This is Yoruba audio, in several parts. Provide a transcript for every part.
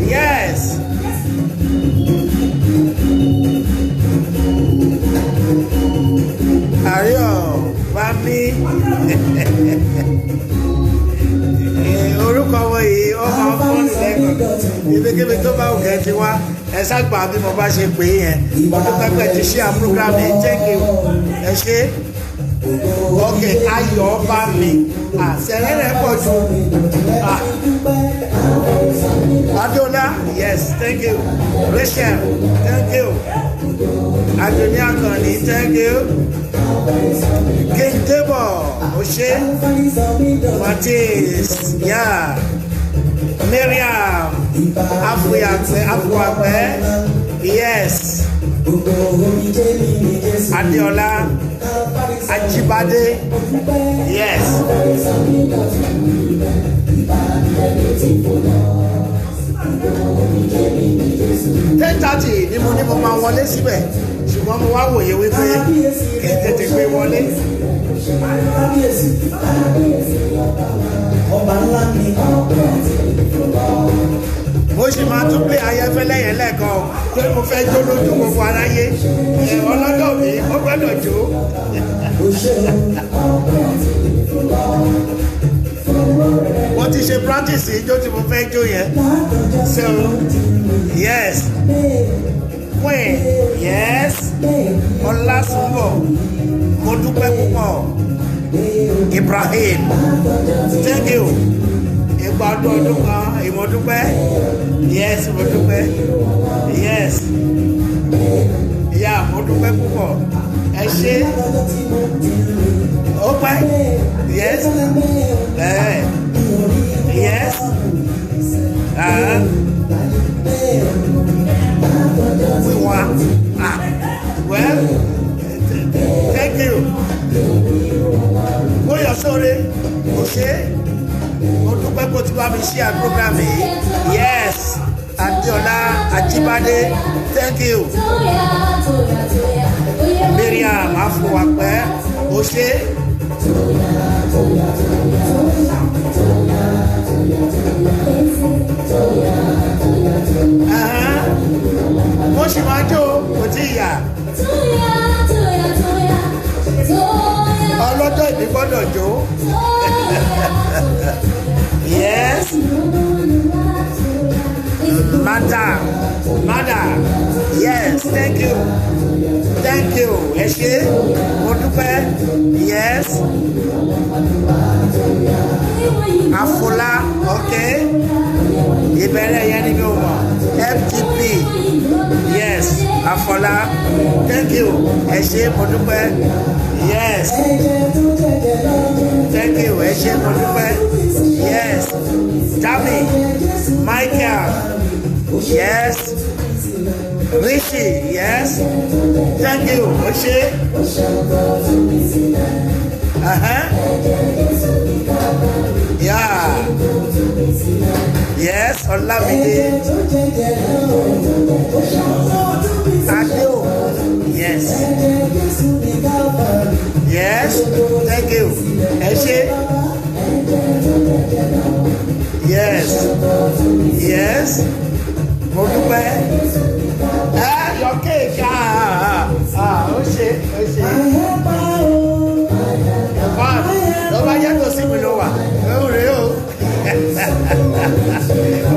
Yes. Ayo, Bami. Orúkọ wọn yìí ó máa fún lẹ́kọ̀ọ́. Ibikíbi tó bá òkè ti wá, ẹ ṣàgbà bí mo bá ṣe pè é yẹn. Ọdún pẹ́pẹ́ ti ṣe àpúrógrámù yìí, thank you. Ẹ ṣe. Ok, ayọ̀ bá mi. Àṣẹrẹ́ rẹ̀ pọ̀ jù. Adola, yes, thank you. Rachel, thank you. Adonia Kani, thank you. King Debo, Oshe, Matis, yeah. Miriam, Afuakwe, yes. Adiola, Ajibade, yes. 10:30 ni mo máa wọlé síbẹ̀ ṣùgbọ́n mo wá wòye wípé kì í tètè gbé wọlé. Mo sì máa tún pé ayẹfẹ́lẹ́ yẹn lẹ́ẹ̀kan pé mo fẹ́ jó lójú gbogbo aráyé ọlọ́dọ̀ mi ó gbọ́dọ̀ jó. Mo ti ṣe practice ijó tí mo fẹ́ jó yẹn. So yes, Queen, yes, Ọlásùnbọ̀, mo dúpẹ́ púpọ̀. Ibrahim, thank you. Ìgbàdùn ọdún kan, ìmọ̀ dúpẹ́. Yes, mo dúpẹ́. Yes, yeah, mo dúpẹ́ púpọ̀. Ẹ ṣé. Ó pẹ́. Yes. Yes. We want. Well, thank you. Mo yọ̀ sóore. Mo ṣe. Mo dúpẹ́ kó ti bá mi ṣe program yìí. Yes. Adiola Ajibade, thank you. Miriam Afuakwe, Oshe. Mo ṣì máa jó kò tí ì yà. Ọlọ́jọ́ ìbí gbọ́dọ̀ jó. Yes. Mada, yes, thank you. Ẹ ṣé, mo dúpẹ́. Yes. Afola, okay. Ìbẹ̀rẹ̀ yẹn ni mi ò mọ̀. FTP, yes. Afola, thank you. Ẹ ṣé, mo dúpẹ́. Yes. Thank you. Ẹ ṣé, mo dúpẹ́. Yes. Tammy, Michael, yes. Rishi, yes. Thank you. Ẹ ṣé. Yeah. Yes, Olamide. Adeo. Yes. Yes. Thank you. Ẹ ṣé. Yes. Yes. Mo dúpẹ́. Your cake. Ó ṣé. Lọ́ba yàtọ̀ sí mi ló wà. Ó rèé o.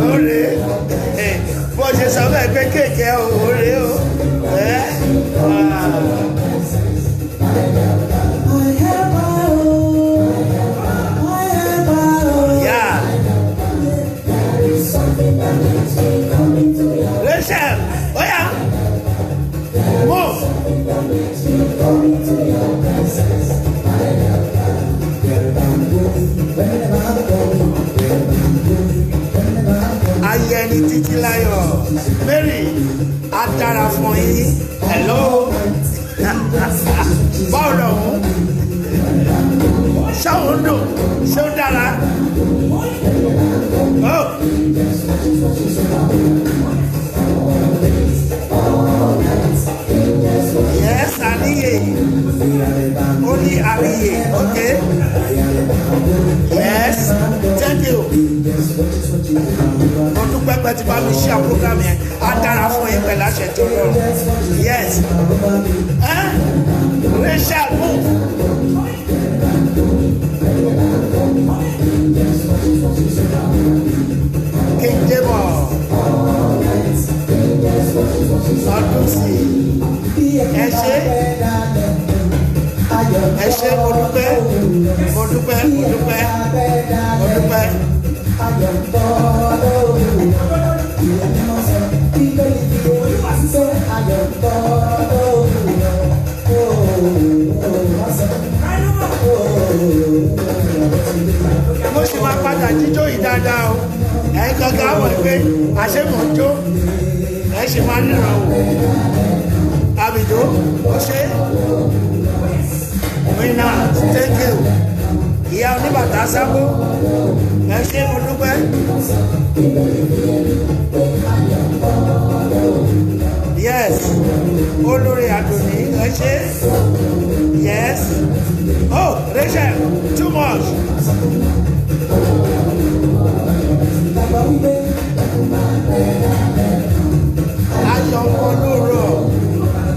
Ó rèé. ṣe sọ bẹ́ẹ̀ pé kéèké òòrè o. Yeah. Rachel, oh yeah. Move. Ayẹni títí láyọ̀ Mary adara fún yín hello báwo lọ́hùn ṣáwọn ń dùn ṣé ó dára oh. Yes, Aliye. Only Aliye, okay. Yes, thank you. Mo dúpẹ́ pé tí bá mi ṣe program yẹn, á dára fún yín pẹ̀lú àṣẹ tó lọ. Yes. Rachel, move. King Demo. Ọdún sí ẹ ṣé mo dúpẹ́ mo dúpẹ́ mo dúpẹ́ mo dúpẹ́. Mo ṣì máa padà jíjó yìí dáadáa o ẹ̀yin kankan á mọ̀ pé àṣẹ mò ń jó ẹ ṣì máa níran o àbìjó ó ṣe wíńnà thank you ìyá oníbàtà sábó ẹ ṣé mo dúpẹ́. Yes olórí àdùnní ẹ ṣé yes oh Rachel too much. Ayọ̀mọlúrò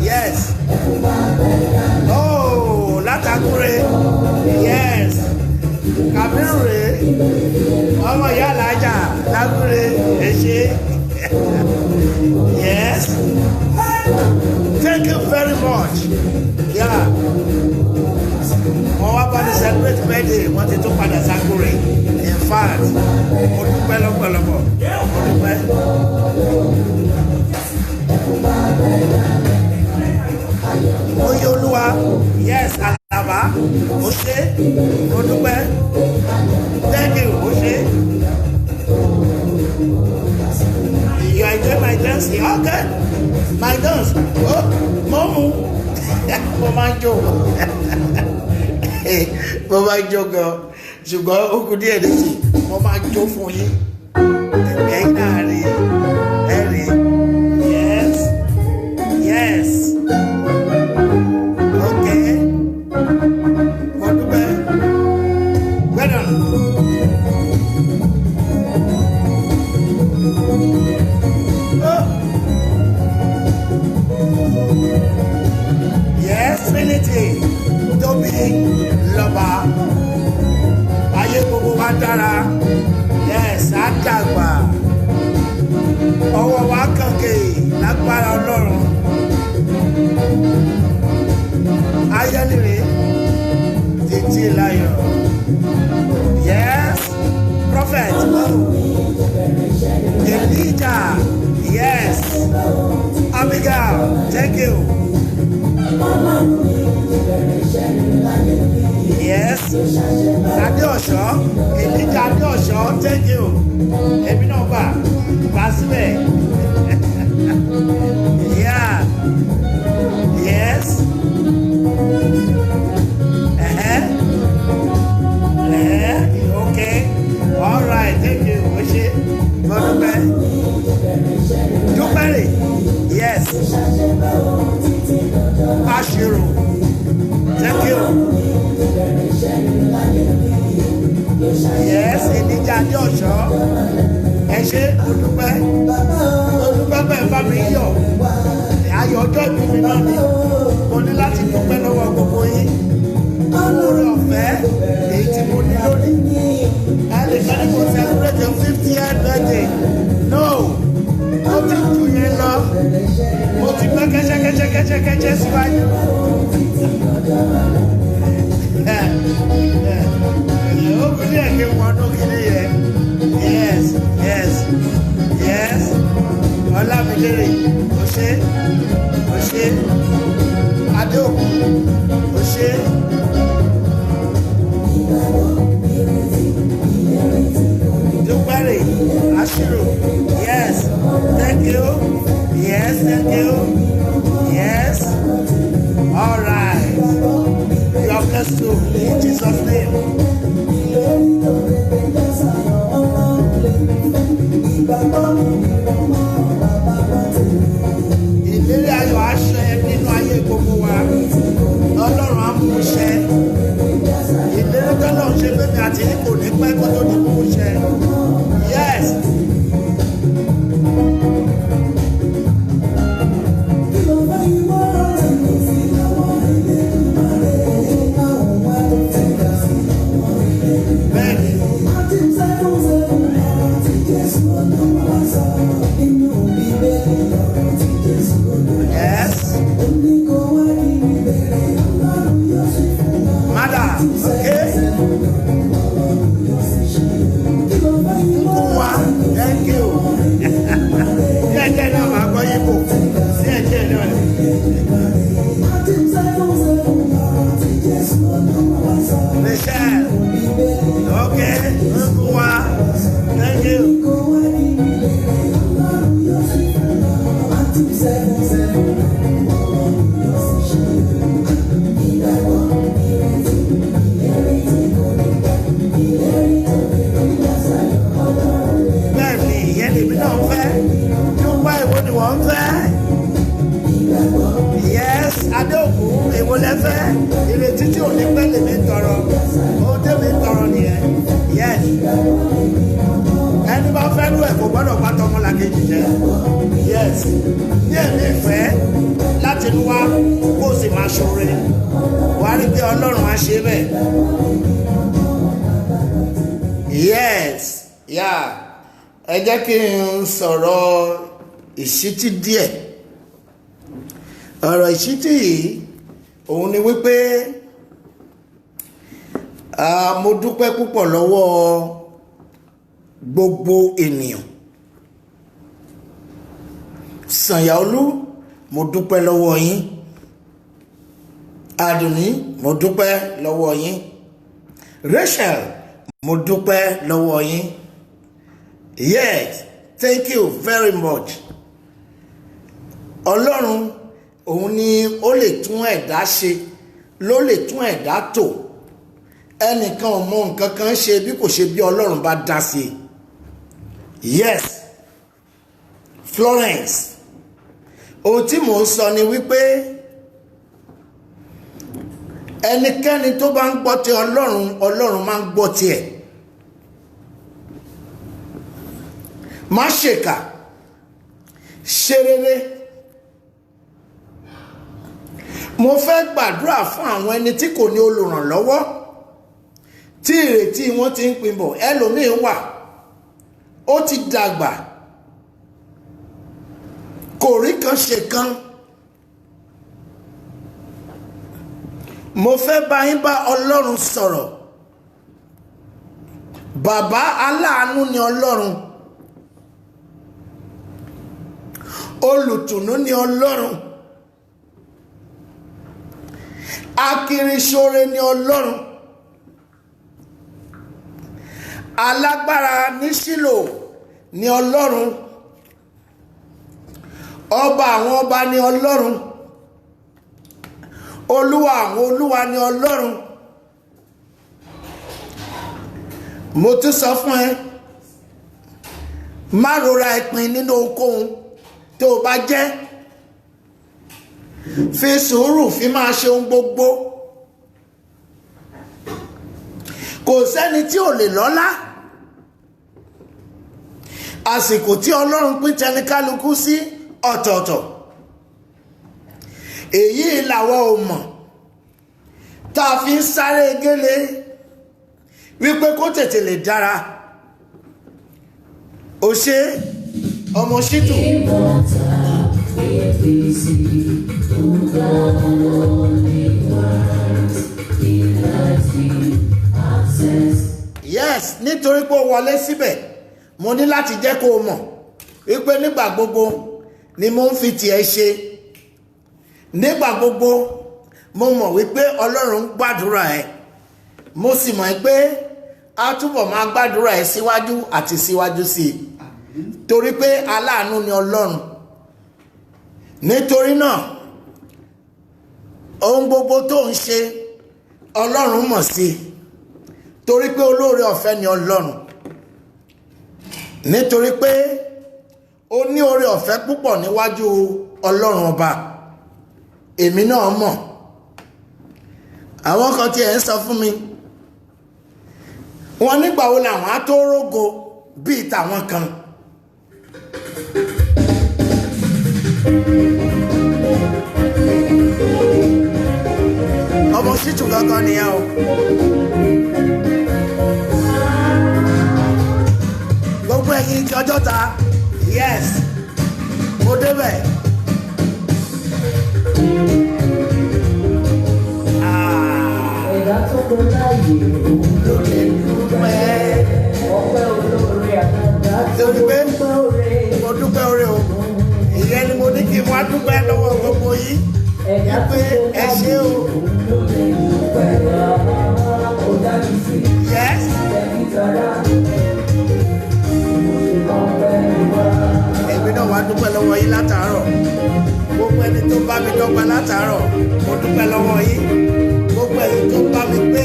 yes oh látàkùrẹ́ yes Kàbírù rẹ̀ ọmọ ìyá alájà lákùrẹ́ ẹ ṣé yes thank you very much yeah wọ́n wá bá ní celebrate birthday wọ́n ti tún padà sákùrẹ́ in fact mo dúpẹ́ lọ́pọ̀lọpọ̀ mo dúpẹ́. Oye Olúwa yes Alaba ó ṣé mo dúpẹ́ thank you ó ṣé. You enjoy my dance okay my dance oh mo mu mo máa jó mo máa jó gan ṣùgbọ́n ó kù díẹ̀ létí mo máa jó fún yín ẹ̀yin náà rí ẹ rí yes yes. Tóbi lọ́ba ayé gbogbo wa dára yes á dàgbà ọwọ́ wa kànkè lágbára Ọlọ́run ayélujára títí láyọ̀ yes prophet Elijah yes Abigail thank you. Yes, Adéọ̀ṣọ́, Elijah Adéọ̀ṣọ́, thank you. Èmi náà gbà síbẹ̀. Yeah, yes. Okay, all right, thank you. Ó ṣé, mo dúpẹ́. Dúpẹ́ rè, yes. Aṣèrò, thank you. Yes, Elijah Adéọ̀ṣọ́, ẹ ṣé mo dúpẹ́ bẹ́ẹ̀ bá mi yọ̀ ayọ̀ ọjọ́ ìbí mi náà ni mo ní láti dúpẹ́ lọ́wọ́ gbogbo yín oore ọ̀fẹ́ èyí tí mo ní lónìí ẹ lè fẹ́ ní mo celebrate your 50th birthday no ó ti ju Yes, yes, yes. Olamidere, Oshe, Oshe, Adeoku, Oshe. Dupere, Ashiru, yes, thank you, yes, thank you, yes. All right, you are blessed too, in Jesus' name. Ìlérí ayọ̀ aṣẹ nínú ayé gbogbo wa Ọlọ́run á mú ṣẹ ìlérí tọ́lọ́run ṣe fẹ́mi àti ní kò ní pẹ́ kó tó ní mú ṣẹ yes. Bẹ́ẹ̀ni. Yes. Madam, okay. Nkuwa, thank you. Díẹ̀ náà máa gbọ́ yípo. Díẹ̀ náà ni. Michelle, okay. Nkuwa, thank you. Bẹ́ẹ̀ni ìyẹn lèmi náà fẹ́ yóò wá èwo ni wọ́n fẹ́ yes Adéòkú èwo lẹ fẹ́ ìrètí tí ò ní pẹ́ lèmi tọrọ ohun tèmi tọrọ nìyẹn yes ẹni bá fẹ́ lú ẹ̀ kò gbọ́dọ̀ bá tọmọlàkejì jẹ yes ní ẹ̀mí ìfẹ́ láti inú wa kó o sì máa ṣoore wàá rí pé Ọlọ́run á ṣe bẹ́ẹ̀ yes yeah. Ẹ jẹ́ kí n sọ̀rọ̀ ìṣítí díẹ̀ ọ̀rọ̀ ìṣítí yìí òun ni wípé mo dúpẹ́ púpọ̀ lọ́wọ́ gbogbo ènìyàn Sànyàolú mo dúpẹ́ lọ́wọ́ yín Àdùnní mo dúpẹ́ lọ́wọ́ yín Rachel mo dúpẹ́ lọ́wọ́ yín. Yes, thank you very much. Ọlọ́run òun ni ó lè tún ẹ̀dá ṣe ló lè tún ẹ̀dá tò ẹnìkan ò mọ nǹkan kan ṣe bí kò ṣe bí Ọlọ́run bá dá sí i. Yes, Florence ohun tí mò ń sọ ni wípé ẹnikẹ́ni tó bá ń gbọ́ ti Ọlọ́run Ọlọ́run máa ń gbọ́ tiẹ̀. Má ṣèkà ṣe rere mo fẹ́ gbàdúrà fún àwọn ẹni tí kò ní olùrànlọ́wọ́ tí ìrètí wọn ti ń pinbọ̀ ẹlòmíín wà ó ti dàgbà kò rí kan ṣe kan mo fẹ́ bá yín bá Ọlọ́run sọ̀rọ̀ bàbá aláàánú ni Ọlọ́run olùtùnú ni Ọlọ́run akiriṣore ni Ọlọ́run alágbára ní Ṣílò ni Ọlọ́run ọba àwọn ọba ni Ọlọ́run olúwa àwọn olúwa ni Ọlọ́run mo tún sọ fún ẹ má rora ìpín nínú ohunkóhun tó o bá jẹ́ fi sùúrù fi máa ṣe ohun gbogbo kò sẹ́ni tí ò lè lọ́lá àsìkò tí Ọlọ́run pín tẹnikálukú sí ọ̀tọ̀ọ̀tọ̀ èyí làwọn ò mọ̀ tá a fi ń sáré gélé wípé kó tètè lè dára ó ṣe ọmọ Ṣítù Yes, nítorí pé ó wọlé síbẹ̀ mo ní láti jẹ́ kó o mọ̀ wípé nígbà gbogbo ni mo ń fi tiẹ̀ ṣe. Nígbà gbogbo mo mọ̀ wípé Ọlọ́run ń gbàdúrà ẹ, mo sì mọ̀ pé a túbọ̀ máa gbàdúrà ẹ síwájú àti síwájú sí i torí pé aláàánú ni Ọlọ́run. Nítorí náà ohun gbogbo tó ń ṣe Ọlọ́run mọ̀ sí i torí pé olóore ọ̀fẹ́ ni Ọlọ́run. Nítorí pé ó ní oore ọ̀fẹ́ púpọ̀ níwájú Ọlọ́run ọba. Èmi náà mọ̀. Àwọn kan tí ẹ̀ ń sọ fún mi, wọ́n nígbà wo làwọn á tó rógo bíi tàwọn kan. Ọmọ Ṣítù gangan nìyẹn o. Gbogbo ẹ̀yin ti Ọjọ́ta, yes, mo débẹ̀. Ẹ̀dá tó kọ láàyè òun ló lè dúpẹ́. Ọpẹ́ olóore àtàdá tó dúpẹ́ oore. Mo dúpẹ́ oore o. Ìyẹn ni mo ní kí n wá dúpẹ́ lọ́wọ́ gbogbo yín. Ẹ̀dá tó kọ láàyè òun ló lè dúpẹ́. Ó dájú sí. Yes. Ẹ̀mí tara. Ọpẹ́ wá. Èmi náà wá dúpẹ́ lọ́wọ́ yín látàárọ̀. Gbogbo ẹni tó bá mi dọ́gba látàárọ̀, mo dúpẹ́ lọ́wọ́ yín. Gbogbo ẹni tó bá mi gbé,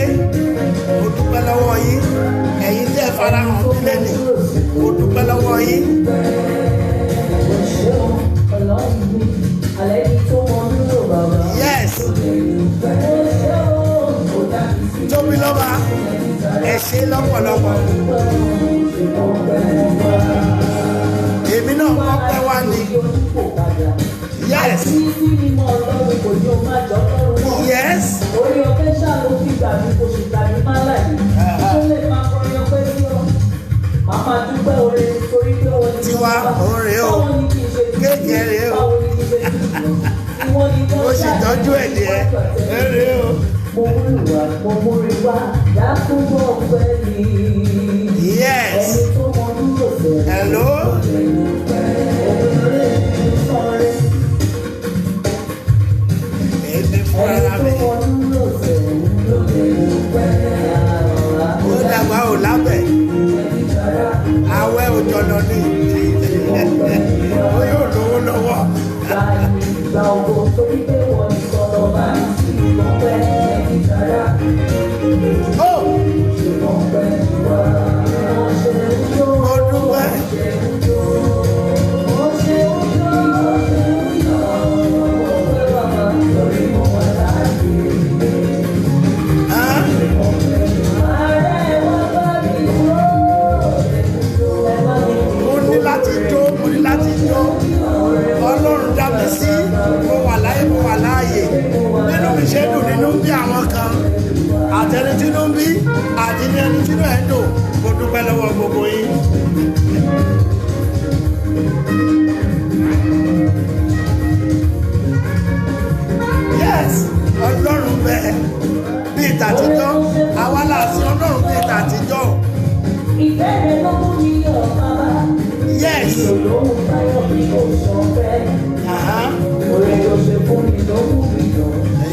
mo dúpẹ́ lọ́wọ́ yín. Ẹ̀yin tẹ́ farahàn sílẹ̀ ni, mo dúpẹ́ lọ́wọ́ yín. Yes. Tóbi lọ́ba, ẹ ṣé lọ́pọ̀lọpọ̀. Èmi náà kọ́ pẹ́ wá ní. Yes. Yes. Orí ọ̀fẹ́ ṣáà ló fi gbà mí kò sì gbà mí má láì. Ó lè máa kọrin ọpẹ́ sí ọ. Màmá dúpẹ́ oore torí pé wọ́n ti Tiwa oore o. Kéèké rèé o. Mo sì tọ́jú ẹ̀ díẹ̀. Rèé o. Mo múri wá dákúgbò ọpẹ́ mi. Yes. Ẹni tó mọ dúró fẹ́. Hello. Èmi fún ara mi. Ó dàgbà ò lábẹ̀. Àwẹ̀ òjò lọ ní. Ó yóò lówó lọ́wọ́. Ó. Mo dúpẹ́. Hàn? Mo ní láti jó, mo ní láti jó. Ọlọ́run dá mi sí, mo wà láyé, mo wà láàyè. Nínú mi ṣe dùn nínú bí àwọn kan. Àtẹni tínú ń bí, àti ní ẹni tínú ẹ̀ ń dùn. Mo dúpẹ́ lọ́wọ́ gbogbo yín. Yes, Ọlọ́run bẹ́ẹ̀ bí ìtàtijọ́, àwa là sí Ọlọ́run bí ìtàtijọ́. Ìbéèrè ló mú mi yọ̀ bàbá. Yes. Olóhùn báyọ̀ bí kò sọ fẹ́. Uh-huh. Oore ló ṣe fún mi ló mú mi yọ̀.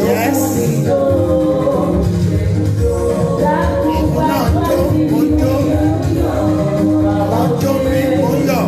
Yes. Èmi náà jó, mo jó. Mo jó bí mo yọ̀.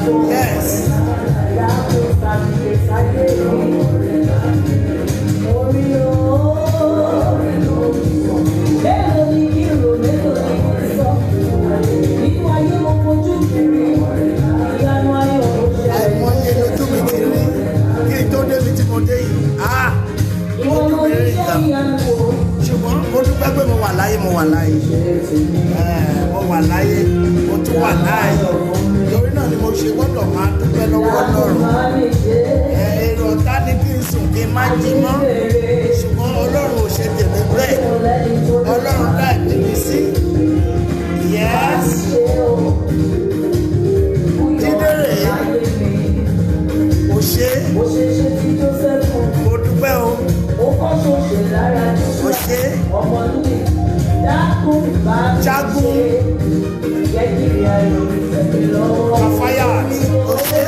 Yes. Àìmọye lójú mi ti rí kí n tó débi tí mo dé yìí. Ojú mi rí nǹkan. Ṣùgbọ́n mo dúpẹ́ pé mo wà láyé, mo wà láyé. Mo wà láyé, mo tún wà láyé. Torí náà ni mo ṣe gbọ́dọ̀ máa dúpẹ́ lọ́wọ́ Ọlọ́run. Èrò ọ̀tá ní kí n sùn kí n má jí mọ́. Ṣùgbọ́n Ọlọ́run ò ṣe tèmi bẹ́ẹ̀. Ọlọ́run dá ìpínlẹ̀ sí. Yes. Jídéré. Mo ṣe. Mo dúpẹ́ o. Mo ṣe. Jagun. Kàfáyà ni mo ṣe.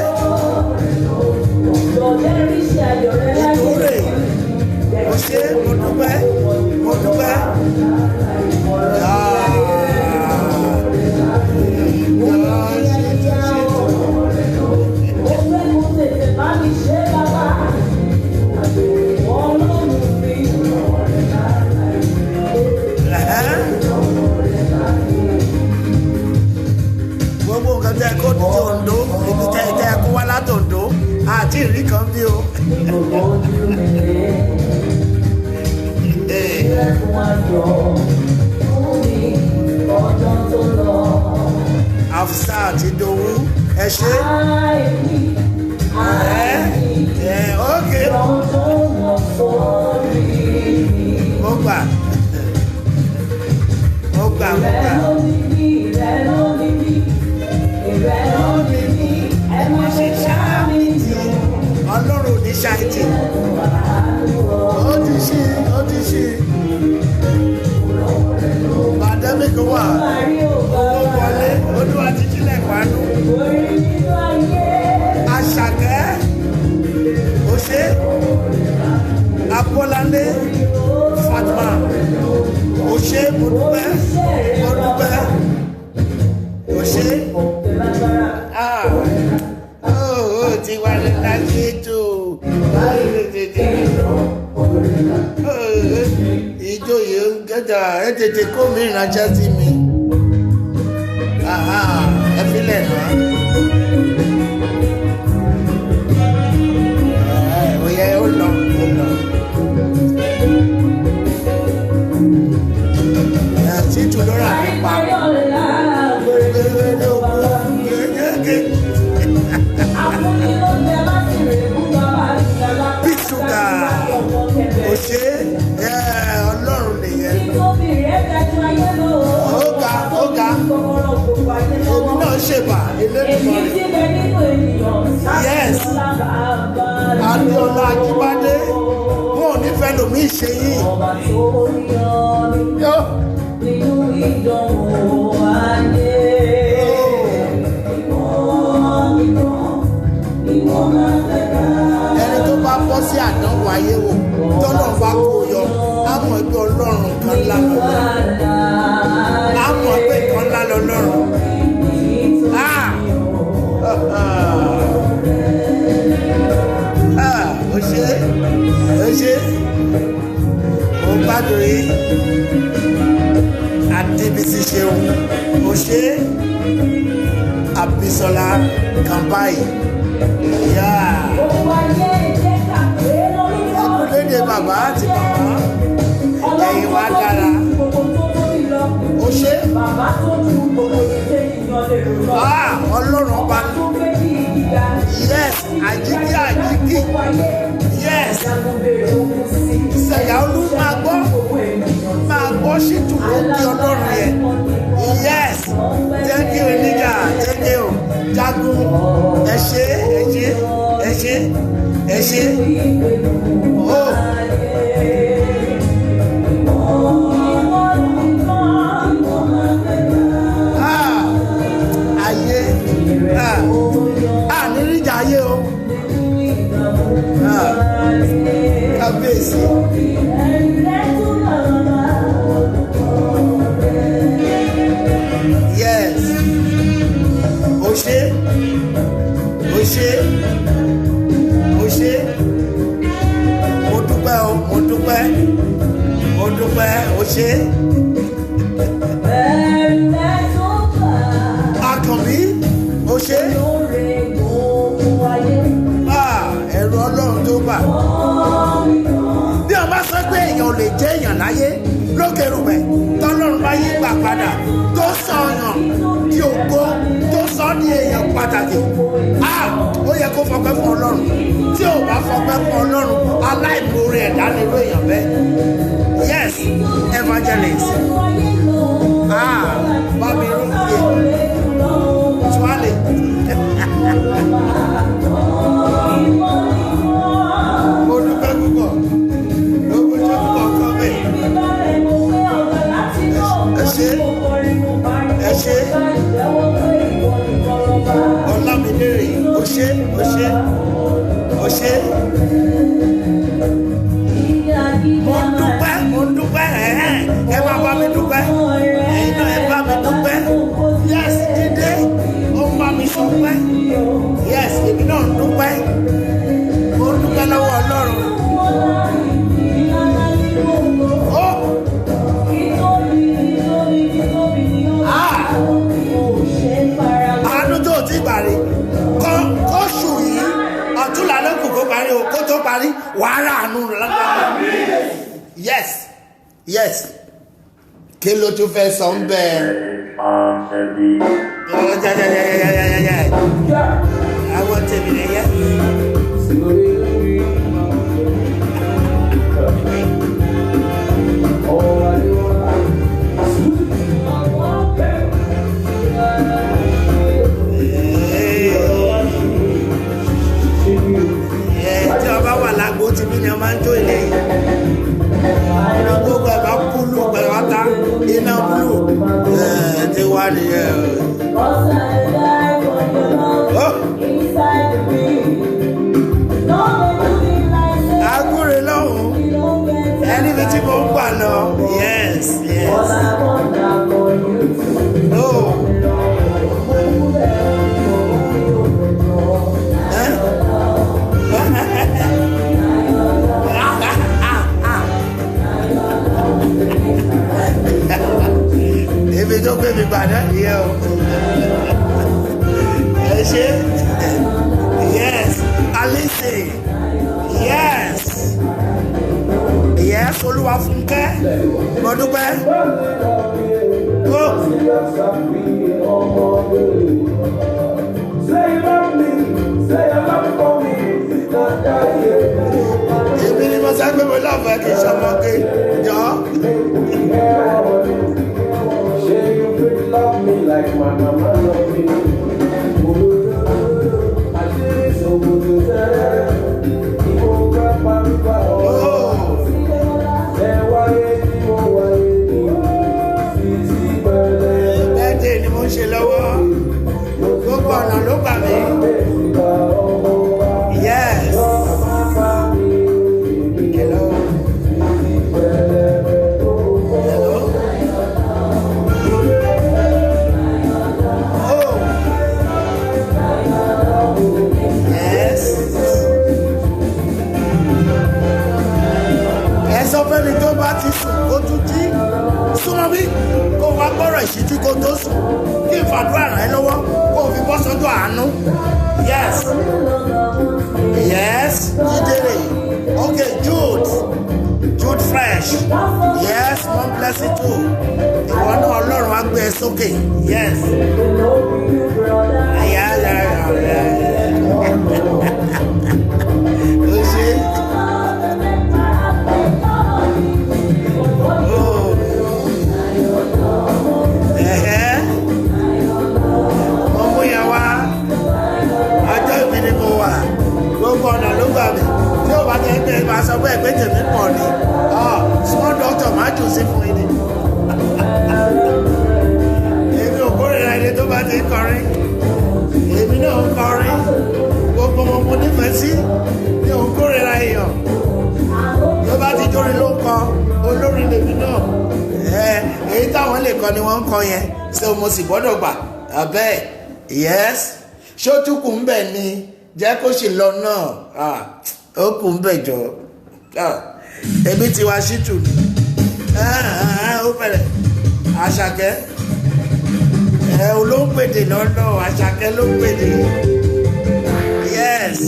Ìdúrè. Mo ṣe. Mo dúpẹ́. Mo dúpẹ́. Gbogbo nǹkan tẹ́ kó ní Oǹdó, ibi tẹ́ kó wá látòǹdó, àti ìrí kan bí o. Afsa àti Dòwú, ẹ ṣe. Ok. Mo gbà. Ọlọ́run ò ní ṣáìtì. Ó ti ṣe. Pandemic wà. Owó wọlé. Olúwa ti jílẹ̀ pàánù. Àṣàkẹ́. Ó ṣe. Apọ́lálé. Fatma. Ó ṣe. Mo dúpẹ́. Ó ṣe. Ti wà ní láti ètò ìjọ yìí ń gẹ́gà ẹ tètè kó mi ìrànṣẹ́ sí mi. Ẹ fílẹ̀ náà. Oyè ó lọ. Títù lọ́rà mi pa. Bísúgà ò ṣe Ọlọ́run nìyẹn. Ó ga. Èmi náà ṣèbà Elédùmarè. Yes. Adéọlá Ajíbádé. Wọn ò ní fẹ́ lòmí ṣe yìí. Ẹni tó bá bọ́ sí àdánwò ayé wò tọ́nà bá kó yọ á mọ̀ pé Ọlọ́run kan ńlá lọ́lọ́run. Á mọ̀ pé kan ńlá lọ́lọ́run. Ó ṣe. Mo gbádùn yìí. Adébísí ṣeun. Ó ṣe. Abisola Kampai. Lédè bàbá àti màmá ẹ̀yìn wa dára. Ó ṣe. Ọlọ́run ọba. Yes, àjíkí. Yes. Ìṣẹ̀yà olú máa gbọ́ ṣìtù lókè Ọlọ́run yẹn. Yes. Thank you, Nija. Thank you. Jagun. Ẹ ṣé. Ayé. Níríjà ayé o. Kábíyèsí. Yes. Ó ṣe. ṣé o ṣé mo dúpẹ́ o mo dúpẹ́ mo dúpẹ́ o ṣé. Àkànbí o ṣé. Ẹ̀rù Ọlọ́run tó bà. Bí o bá sọ pé èèyàn ò lè jẹ́ èèyàn láyé lókè rúbẹ̀ tọ́lọ́run bá yí gbà padà tó sọ ọ̀yàn di ògo tó sọ ní èèyàn pàtàkì. Ó yẹ kó fọpẹ́ fún Ọlọ́run. Tí ò bá fọpẹ́ fún Ọlọ́run aláìmoore ẹ̀dá nínú èèyàn bẹ́ẹ̀. Yes, evangelist. Bá mi rí iye. Tuale. Mo dúpẹ́ púpọ̀. Lóko jẹ́ púpọ̀ kan bẹ́ẹ̀. Ẹ ṣé. Ẹ ṣé. Ọlámidérè, o ṣé, o ṣé, o ṣé. Mo dúpẹ́, ẹ máa bá mi dúpẹ́. Ẹ̀yin náà ẹ bá mi dúpẹ́. Yes, Jídé, ó ń bá mi sọpẹ́. Yes, èmi náà ń dúpẹ́. Mo dúpẹ́ lọ́wọ́ Ọlọ́run. Àánú tó ti parí. Kóṣù yìí, ọ̀túnla ló kù kó parí o, kó tó parí, wàá rà àánú lágbára. Yes, yes. Kí ló tún fẹ́ sọ ń bẹ́ẹ̀? Àwọn tèmi lè yẹ. Tí ọba wà lágbo tí mi ni ọmọ ń jó ilé yìí. Gbogbo ẹ̀ bá kúlù pẹ̀lú ọ̀tá iná búlù. Ti wá nìyẹn. Agúre lọ́hùn. Ẹni bí tí mo ń gbà lọ. Yes, yes. Oh. Ibi tó gbé mi gbà náà nìyẹn o. Ẹ ṣé. Yes, Alice. Yes. Yes, Olúwafúnkẹ́. Mo dúpẹ́. Èmi ni mo sá pé mo lọ́fẹ̀ẹ́ kì í ṣọmọge. Jọ. Love me like my mama love me. I did so good to tell. He woke up and bẹ́ẹ̀dẹ̀ ni mo ń ṣe lọ́wọ́. Gbogbo ọ̀nà ló gbà mí. Yes. Hello. Hello. Oh. Yes. Ẹ sọ fẹ́ni tó bá ti sùn kó tún jí. Súnmọ́ bí kó wá gbọ́rọ̀ ìṣítí kó tó sùn. Kí n fàdúrà ràn ẹ́ lọ́wọ́ kó fi bọ́ sọ́dọ̀ àánú. Yes. Yes. Jídéré. Okay, Jude fresh. Yes, one blessing too. Ìwọ náà Ọlọ́run á gbé ẹ sókè. Yes. Ó ṣe. Mo mú yẹn wá. Ọjọ́ ìbí ni mo wà. Gbogbo ọ̀nà ló gbà mí. Tí ó bá jẹ́ pé máa sọ pé ẹgbẹ́ tèmi pọ̀ ni. Small doctor máa jù sí fún yín ni. Èmi ò kórìíra ilé tó bá ti ń kọrin. Èmi náà ń kọrin. Gbogbo ọmọ mo nífẹ̀ẹ́ sí. Mi ò kórìíra èèyàn. Tó bá ti jórin ló ń kọ. Olórin lèmi náà. Èyí táwọn lè kọ ni wọ́n ń kọ yẹn. Ṣé mo sì gbọ́dọ̀ gbà? Abẹ́ yes. ṣó tún kù ń bẹ̀ ni jẹ́ kó sì lọ náà ó kù ń bẹ̀ jọ ebi ti wá ṣítù ni ó bẹ̀rẹ̀ Àṣàkẹ́ olóńgbèdè lọ́nà Àṣàkẹ́ ló ń pèdè yes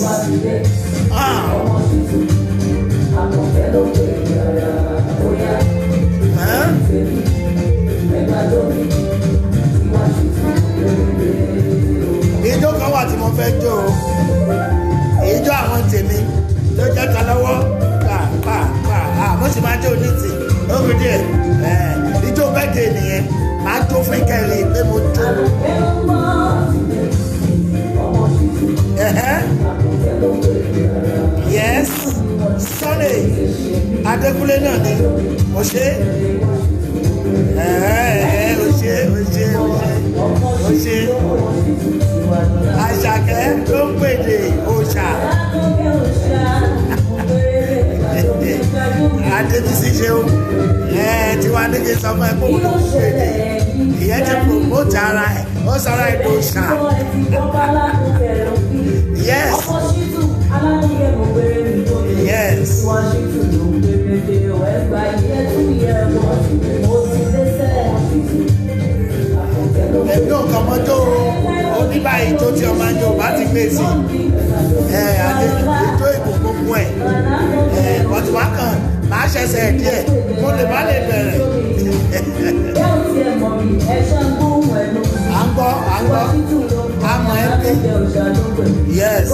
ìjọ kan wà tí mo fẹ́ jó ìjọ àwọn tèmi tó jẹ́ kan lọ́wọ́ mo sì máa jó ní tì ó fi díẹ̀ ìjọ bẹ́ẹ̀dẹ̀ nìyẹn máa jó fún kẹrin pé mo jó yes Sunday Adékúnlé náà ni mo ṣe ó ṣe Àṣàkẹ́ ló ń pèdè òòṣà Adébísí ṣe ó tí wàá ní kí n sọ fún ẹ pé òun ló ń pèdè ìyẹn ti promote ara ẹ ó sọ̀rọ̀ ẹ̀ òòṣà yes yes. Ẹ̀gbọ́n nǹkan mọ́tò oníbàyí tó ti ọmọ ajé ò bá ti gbé sí ètò ìbò gbogbo ọ̀tùwá kan máa ṣẹ̀ṣẹ̀ díẹ̀ mo lè má lè bẹ̀rẹ̀. À ń gbọ́ àmọ́ ẹ pé yes.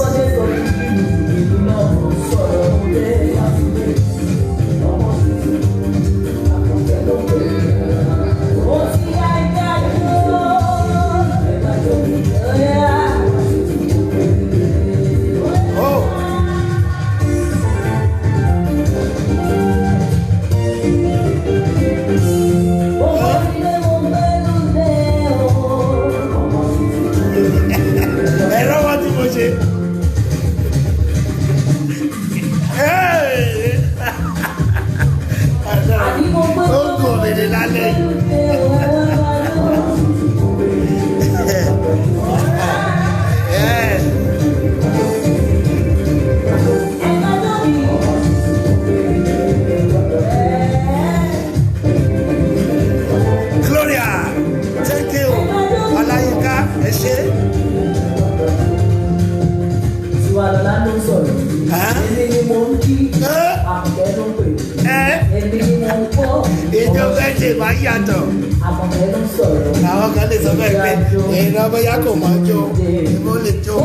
Àwọn kan lè sọ bẹ́ẹ̀ pé ìran bóyá kò mọ̀ jó ìbò lè jó.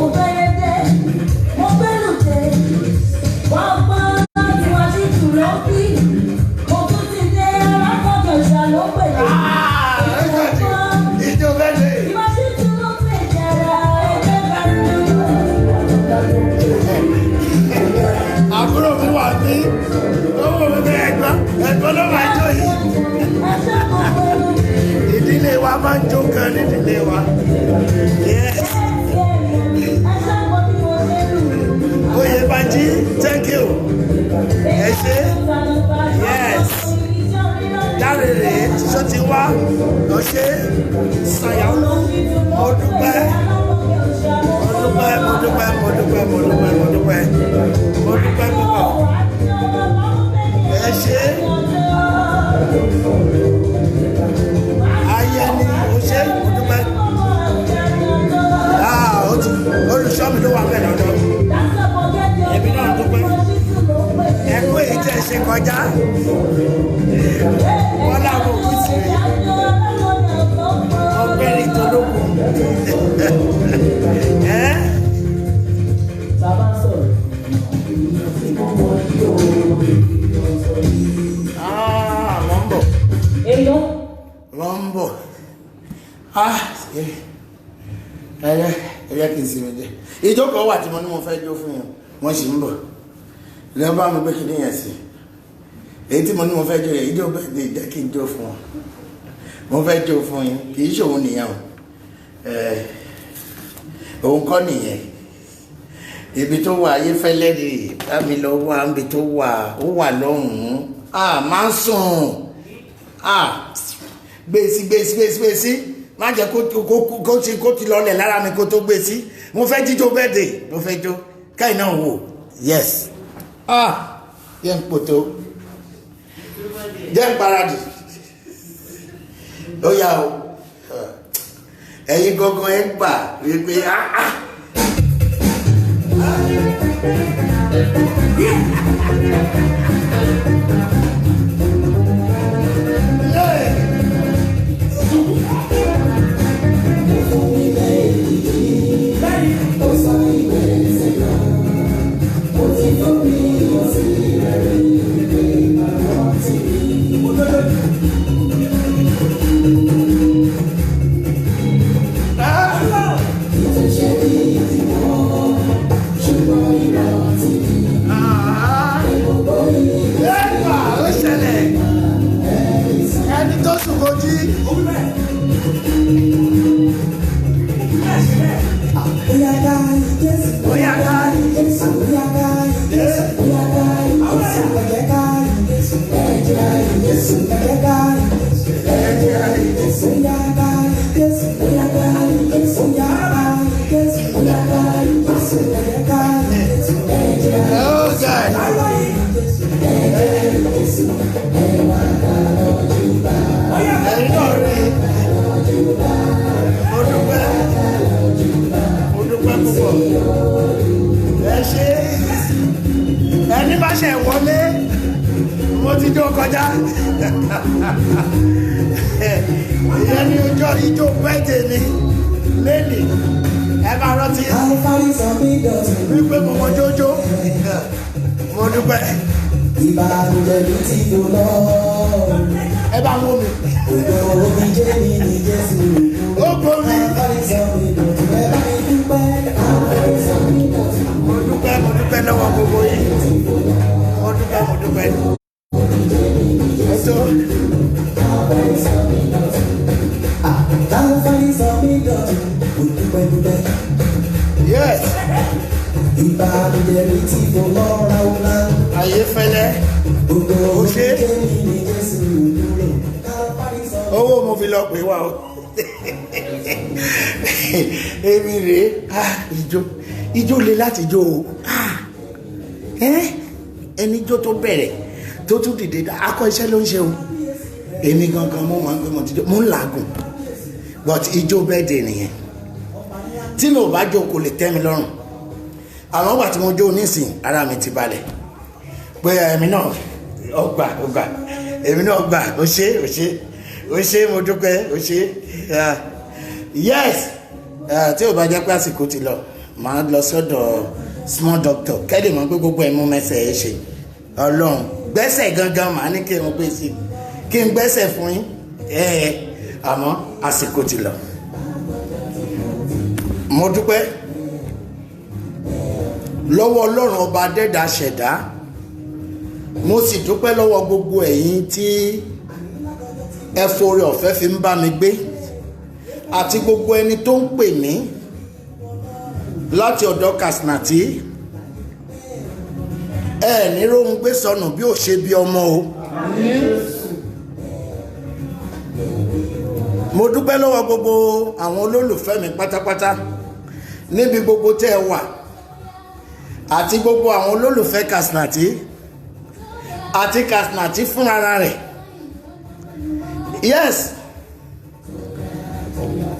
Ìjọ bẹ́ẹ̀ àbúrò mi wà ní owó mi bẹ́ẹ̀ ẹ̀gbọ́n ló máa jó yìí. Ìdílé wa máa ń jó gan nídìílé wa. Oyèbánjí, thank you. Ẹ ṣé. Yes. Dáre rèé, ṣó ti wá. Lọ ṣe Ṣàyàwó. Mo dúpẹ́. Mo dúpẹ́ púpọ̀. Ẹ ṣé. Ayẹni o ṣe mo dúpẹ́. Olùṣọ́ mi ló wà bẹ́ẹ̀ lọ́dọ̀. Èmi náà dúpẹ́. Ẹ̀kú èyí tẹ̀ ṣe kọjá. Wọ́n láwọn òkú sí rẹ̀. Ọ̀gbẹ́ni Tolókun. Wọ́n ń bọ̀. Ẹ̀yẹ́ kì í sinmi jẹ́. Ìjókòó wà tí mo ní mo fẹ́ jó fún yẹn. Wọ́n sì ń bọ̀. Lẹ́yìn bá mi gbé kí ní yẹn sí. Èyí tí mo ní mo fẹ́ jó yẹn, ìjọ bẹ́ẹ̀ ni ìjẹ́ kí n jó fún wọn. Mo fẹ́ jó fún yín. Kì í ṣòwò nìyẹn o. Òun kọ́ nìyẹn. Ibi tó wà Ayéfẹ́lẹ́ rè bámi lọ wá níbi tó wà ó wà lọ́hùn-ún. Máa ń sùn. Gbèsì má jẹ́ kó ti lọlẹ̀ lára mi kó tó gbé sí mo fẹ́ jíjó birthday mo fẹ́ jó káì náà wò yes jẹ́ ń pòtó jẹ́ ń paradì ó yá o ẹ̀yin gangan ẹ gbà wípé ẹni bá ṣe wọlé mo ti jó kọjá ìyẹn ni ọjọ́ ijó birthday mi lẹ́nì ẹ máa rántí wípé mo mọ jójó mo dúpẹ́ ìbànújẹ́ mi ti dò lọ ẹ bá mú mi omi jẹ́ mi ní Jésù ó gbómi mo dúpẹ́ lọ́wọ́ gbogbo yìí mo dúpẹ́ ètò yes ìbànújẹ́ mi ti dò lọ ráúlá ayé fẹ́lẹ́ ó ṣe owó mo fi lọ pè wá o èmi rèé ijó le láti jó o ẹni jó tó bẹ̀rẹ̀ tó tún dìde akọ iṣẹ́ ló ń ṣe o èmi gangan mo máa ń gbé mo ti jó mo ń làágùn but ijó birthday nìyẹn tí mi ò bá jó kò lè tẹ́ mi lọ́rùn àwọn ìgbà tí mo jó nísìn ara mi ti balẹ̀ pé èmi náà ọgbà èmi náà gbà ó ṣe mo dúpẹ́ ó ṣe yes tí ò bá jẹ́ pé àsìkò ti lọ màá lọ sọ́dọ̀ small doctor kẹ́lẹ̀ mọ́ pé gbogbo ẹ̀ mú mẹ́sẹ̀ ẹ̀ ṣe ọlọ́run gbẹ́sẹ̀ gangan màá ní kí n gbé sí kí n gbẹ́sẹ̀ fún yín àmọ́ àsìkò ti lọ mo dúpẹ́ lọ́wọ́ ọlọ́run ọba dẹ́dà ṣẹ̀dá mo sì dúpẹ́ lọ́wọ́ gbogbo ẹ̀yin tí ẹ forí ọ̀fẹ́ fi ń bá mi gbé àti gbogbo ẹni tó ń pè mí láti ọ̀dọ̀ Kasnati ẹ ní rohun gbé sọnù bí ò ṣe bí ọmọ o mo dúpẹ́ lọ́wọ́ gbogbo àwọn olólùfẹ́ mi pátápátá níbi gbogbo tẹ́ ẹ wà àti gbogbo àwọn olólùfẹ́ Kasnati àti Kasnati fúnra rẹ̀ yes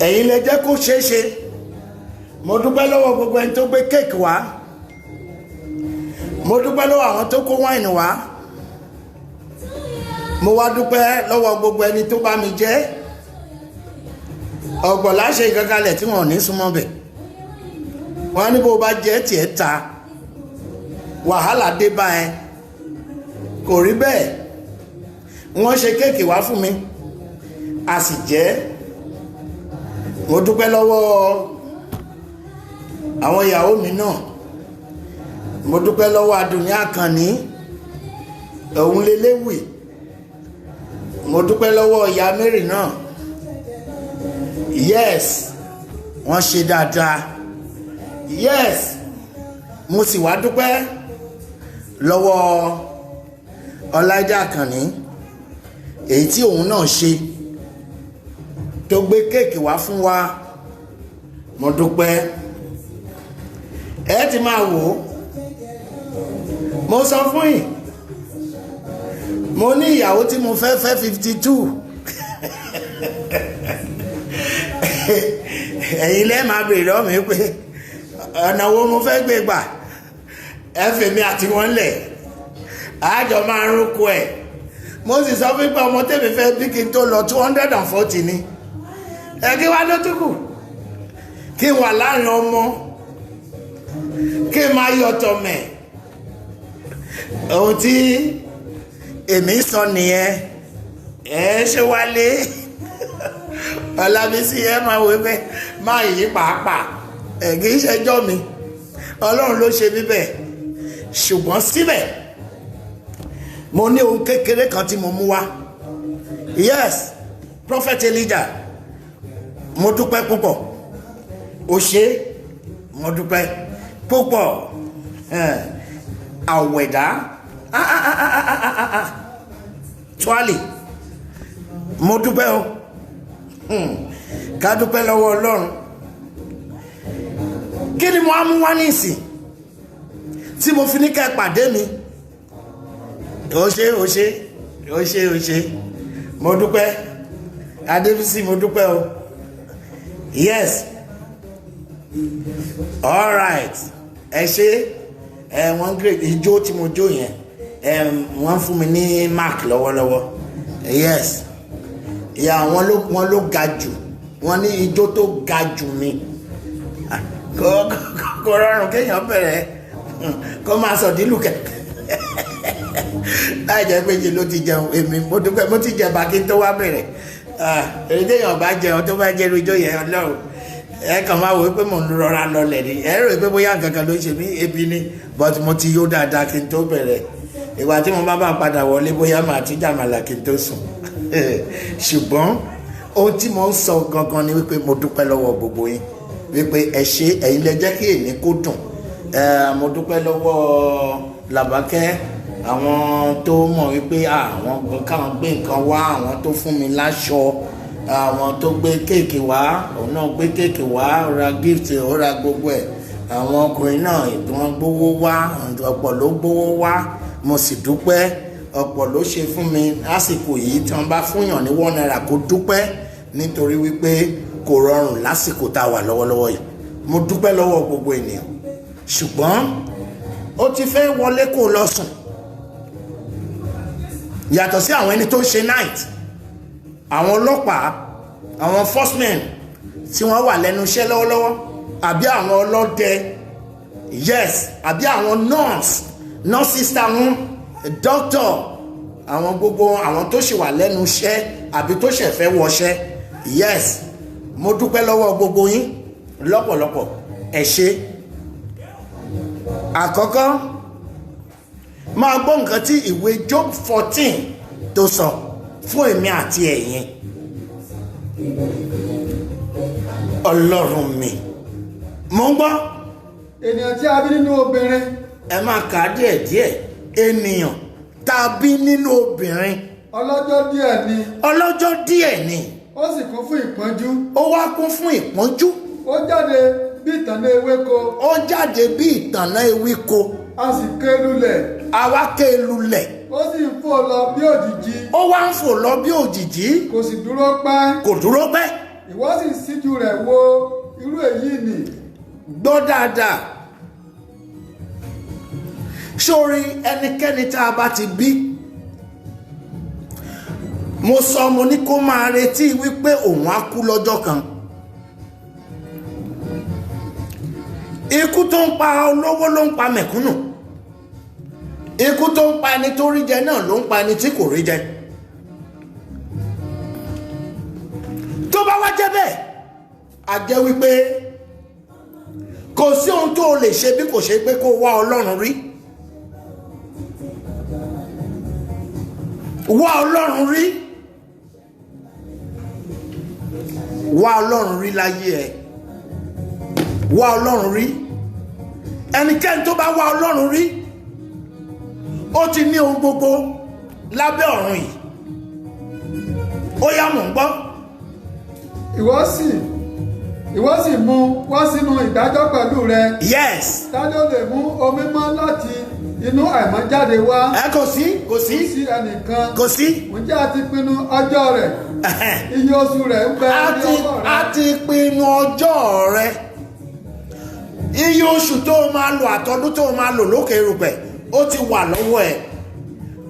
ẹ̀yin lè jẹ́ kó ṣeé ṣe mo dúpẹ́ lọ́wọ́ gbogbo ẹni tó gbé kéèkì wá mo dúpẹ́ lọ́wọ́ àwọn tó kó wáìnì wá mo wá dúpẹ́ lọ́wọ́ gbogbo ẹni tó bá mi jẹ ọ̀gbọ̀lá ṣe ìkankalẹ̀ tí wọn ò ní súnmọ́ bẹ̀ wọ́n á ní bó bá jẹ́ tiẹ̀ ta wàhálà dé bá ẹ kò rí bẹ́ẹ̀ wọ́n ṣe kéèkì wá fún mi a sì jẹ mo dúpẹ́ lọ́wọ́ àwọn ìyàwó mi náà mo dúpẹ́ lọ́wọ́ Adùnní Àkànní òun lélẹ́wì mo dúpẹ́ lọ́wọ́ ìyá Mary náà yes wọ́n ṣe dáadáa yes mo sì wá dúpẹ́ lọ́wọ́ Ọláìdé Àkànní èyí tí òun náà ṣe tó gbé kéèkì wá fún wa mo dúpẹ́ ẹ ti máa wò ó mo sọ fún yín mo ní ìyàwó tí mo fẹ́ 52 ẹ̀yin lẹ́ẹ̀ máa bèèrè lọ́wọ́ mi pé ọ̀nà wo mo fẹ́ gbé gbà ẹ fèmí àti wọn lẹ̀ àjọ máa ń rúkọ ẹ̀ mo sì sọ fún pé ọmọ tèmi fẹ́ bí kí n tó lọ 240 ni ẹ kí wá ló tún kù kí n wà láàrin ọmọ kí n máa yọ̀tọ̀ mẹ́ ohun tí èmi sọ nìyẹn ẹ ṣe wálé Ọlábísí ẹ máa wò pé máa yí pàápàá kì í ṣẹjọ́ mi Ọlọ́run ló ṣe bíbẹ̀ ṣùgbọ́n síbẹ̀ mo ní ohun kékeré kan tí mo mú wá yes Prophet Elijah mo dúpẹ́ púpọ̀ o ṣé mo dúpẹ́ púpọ̀ àwẹ̀dá tuali mo dúpẹ́ o ká dúpẹ́ lọ́wọ́ Ọlọ́run kí ni mo á mú wá nísìn tí mo fi ní ká pàdé mi o ṣé mo dúpẹ́ Adébísí mo dúpẹ́ o yes all right ẹ ṣé wọ́n great ijó tí mo jó yẹn wọ́n fún mi ní mark lọ́wọ́lọ́wọ́ yes ìyá wọn ló ga jù wọ́n ní ijó tó ga jù mi kò rọrùn kéèyàn bẹ̀rẹ̀ kó máa sọ dílù kẹ láì jẹ́ pé ló ti jẹun èmi mo dúpẹ́ mo ti jẹ bàkí tó wá bẹ̀rẹ̀ èyí téèyàn bá jẹun tó bá jẹ́ ijó yẹn Ọlọ́run ẹ kàn máa wò pé mo ń rọra lọlẹ̀ ni ẹ rò pé bóyá kankan ló ń ṣe mí ebi ni but mo ti yó dáadáa kí n tó bẹ̀rẹ̀ ìgbà tí mo bá padà wọlé bóyá màá ti jàmàlà kí n tó sùn ṣùgbọ́n ohun tí mo ń sọ gangan ni wípé mo dúpẹ́ lọ́wọ́ gbogbo yín wípé ẹ ṣé ẹ̀yin lẹ jẹ́ kí èmi kó dùn mo dúpẹ́ lọ́wọ́ Làbákẹ́ àwọn tó mọ̀ wípé àwọn káwọn gbé nǹkan wá àwọn tó fún mi láṣọ àwọn tó gbé kéèkì wá òun náà gbé kéèkì wá ó ra gift ó ra gbogbo ẹ̀ àwọn ọkùnrin náà wọ́n gbówó wá ọ̀pọ̀ ló gbówó wá mo sì dúpẹ́ ọ̀pọ̀ ló ṣe fún mi lásìkò yìí tí wọ́n bá fúnyàn ní $1 kó dúpẹ́ nítorí wípé kò rọrùn lásìkò tá a wà lọ́wọ́lọ́wọ́ yìí mo dúpẹ́ lọ́wọ́ gbogbo ènìyàn ṣùgbọ́n ó ti fẹ́ wọlé kó lọ sùn yàtọ̀ sí àwọn ẹni tó ń ṣe night àwọn ọlọ́pàá àwọn forcemen tí wọ́n wà lẹ́nu iṣẹ́ lọ́wọ́lọ́wọ́ àbí àwọn ọlọ́dẹ yes àbí àwọn nurses táwọn doctor àwọn gbogbo àwọn tó ṣì wà lẹ́nu iṣẹ́ àbí tó ṣẹ̀ fẹ́ wọṣẹ́ yes mo dúpẹ́ lọ́wọ́ gbogbo yín lọ́pọ̀lọpọ̀ ẹ ṣé àkọ́kọ́ máa gbọ́ nǹkan tí ìwé Job 14 tó sọ fún èmi àti ẹ̀yin Ọlọ́run mi mo ń gbọ́ ènìyàn tí a bí nínú obìnrin ẹ máa kà á díẹ̀díẹ̀ ènìyàn tá a bí nínú obìnrin ọlọ́jọ́ díẹ̀ ni ọlọ́jọ́ díẹ̀ ni ó sì kún fún ìpọ́njú ó wá kún fún ìpọ́njú ó jáde bí ìtànná ewéko ó jáde bí ìtànná ewéko a sì ké lulẹ̀ àwa ké lulẹ̀ ó sì ń fò lọ bí òjìji ó wá ń fò lọ bí òjìji kò sì dúró pẹ́ kò dúró pẹ́ ìwọ sì síjú rẹ̀ wo irú èyí nì gbọ́ dáadáa sórí ẹnikẹ́ni tá a bá ti bí mo sọ mo ní kó máa retí wípé òun á kú lọ́jọ́ kan ikú tó ń pa olówó ló ń pa mẹ̀kúnnù ikú tó ń pa ẹni tó rí jẹ náà ló ń pa ẹni tí kò rí jẹ tó bá wá jẹ́ bẹ́ẹ̀ a jẹ́ wípé kò sí ohun tó lè ṣe bí kò ṣe pé kó wá Ọlọ́run rí wá Ọlọ́run rí wá Ọlọ́run rí láyé ẹ wá Ọlọ́run rí ẹnikẹ́ni tó bá wá Ọlọ́run rí ó ti ní ohun gbogbo lábẹ́ ọ̀run yìí ó yá mò ń gbọ́ ìwọ sì mú wá sínú ìdájọ́ pẹ̀lú rẹ. Yes. Ta ló lè mú omi mọ́ láti inú àìmọ́ jáde wá? Kò sí. Sí ẹnìkan. Kò sí. Ǹjẹ́ a ti pinnu ọjọ́ rẹ̀? Iye oṣù rẹ̀ ń bẹ ní ọwọ́ rẹ̀. A ti pinnu ọjọ́ rẹ̀. Iye oṣù tó máa lò àtọdún tó máa lò lókè erùpẹ̀ ó ti wà lọ́wọ́ ẹ̀.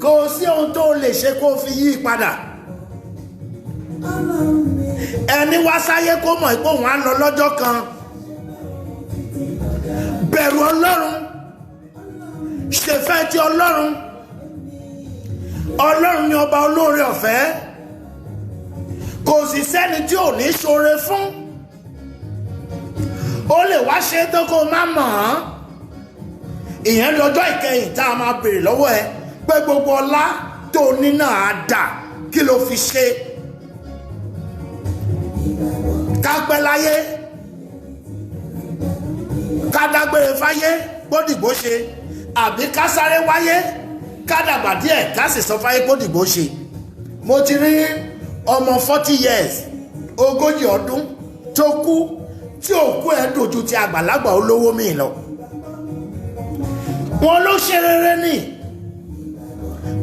Kò sí ohun tó lè ṣe kó fi yí padà. Ẹni wá sáyé kó mọ̀ pé òun á lọ lọ́jọ́ kan. Bẹ̀rù Ọlọ́run. Ṣèfẹ́ ti Ọlọ́run. Ọlọ́run ni ọba olóore ọ̀fẹ́. Kò sì sẹ́ni tí ò ní ṣoore fún. Ó lè wá ṣe tó kó má mọ̀ ọ́n. Ìyẹn lọ́jọ́ ìkẹyìn tá a máa béèrè lọ́wọ́ ẹ pé gbogbo ọlá tó ní náà á dà kí ló fi ṣe. Ká pẹ́ láyé, ká dágbére fáyé gbódìgbò ṣe, àbí ká sáré wáyé ká dàgbà díẹ̀ ká sì sọ fáyé gbódìgbò ṣe. Mo ti rí ọmọ 40 years 40 ọdún tó kú tí òkú ẹ̀ dojú ti àgbàlagbà olówó mi lọ. Wọn ló ṣe rere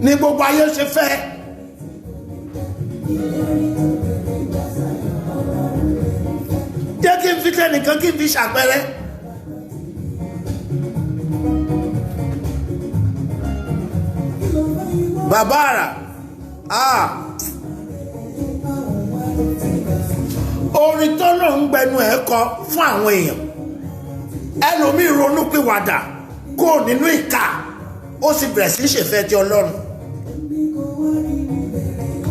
ní gbogbo ayé ṣe fẹ́. Jẹ́ kí n fi tẹ́nìkan kí n fi ṣàpẹẹrẹ. Bàbá àrà orin tó lò ń gbẹnu ẹ̀ kọ fún àwọn èèyàn. Ẹlòmíì ronú pìwàdà kó nínú ìkà ó sì bẹ̀rẹ̀ sí ṣèfẹ́ ti Ọlọ́run.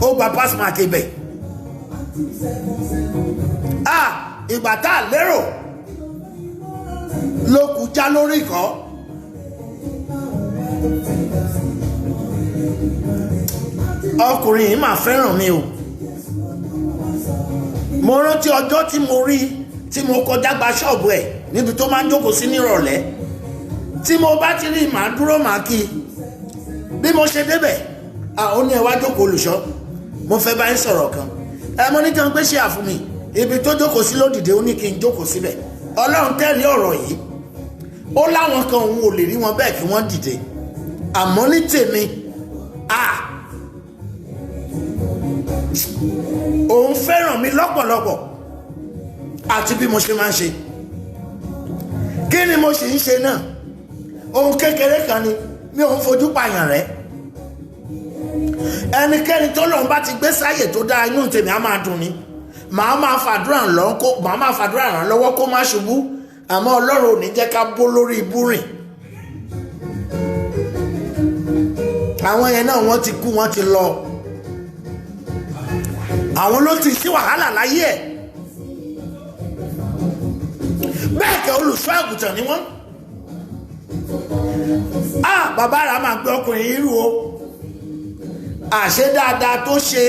Ó gba pass mark ibẹ̀. Ìgbà tá a lérò ló kù já lórí ìkọ́. Ọkùnrin yìí máa fẹ́ràn mi o. Mo rántí ọjọ́ tí mo rí tí mo kọjá gba ṣọ́ọ̀bù ẹ̀ níbi tó máa ń jókòó sí nírọ̀lẹ́. Tí mo bá ti rí màá dúró màá kí. Bí mo ṣe débẹ̀, ó ní ẹ wá jókòó olùṣọ́. Mo fẹ́ bá yín sọ̀rọ̀ kan. Mo ní kí wọ́n gbé ṣe àfún mi. Ibi tó jókòó sí lódìdé ó ní kí n jókòó síbẹ̀. Ọlọ́run tẹ́lẹ̀ ọ̀rọ̀ yìí. Ó láwọn kan òun ò lè rí wọn bẹ́ẹ̀ kí wọ́n dìde. Àmọ́ ní tèmi, òun fẹ́ràn mi lọ́pọ̀lọpọ̀ àti bí mo ṣe máa ń ṣe. Kí ni mo sì ń ṣe náà? Ohun kékeré kan ni mi ò ń fojú pààyàn rẹ̀. Ẹnikẹ́ni tó lọ́n bá ti gbé sáyè tó dáa inú tèmi á máa dùn ni. Màá máa fàdúrà ràn lọ́wọ́ kó má ṣubú. Àmọ́ Ọlọ́run ò ní jẹ́ ká bó lórí ibú rìn. Àwọn yẹn náà wọ́n ti kú wọ́n ti lọ. Àwọn ló ti sí wàhálà láyé ẹ̀. Bẹ́ẹ̀ kẹ́ olùṣọ́ àgùntàn ni wọ́n. Bàbá rà máa gbé ọkùnrin irú o. Àṣé dáadáa tó ṣe,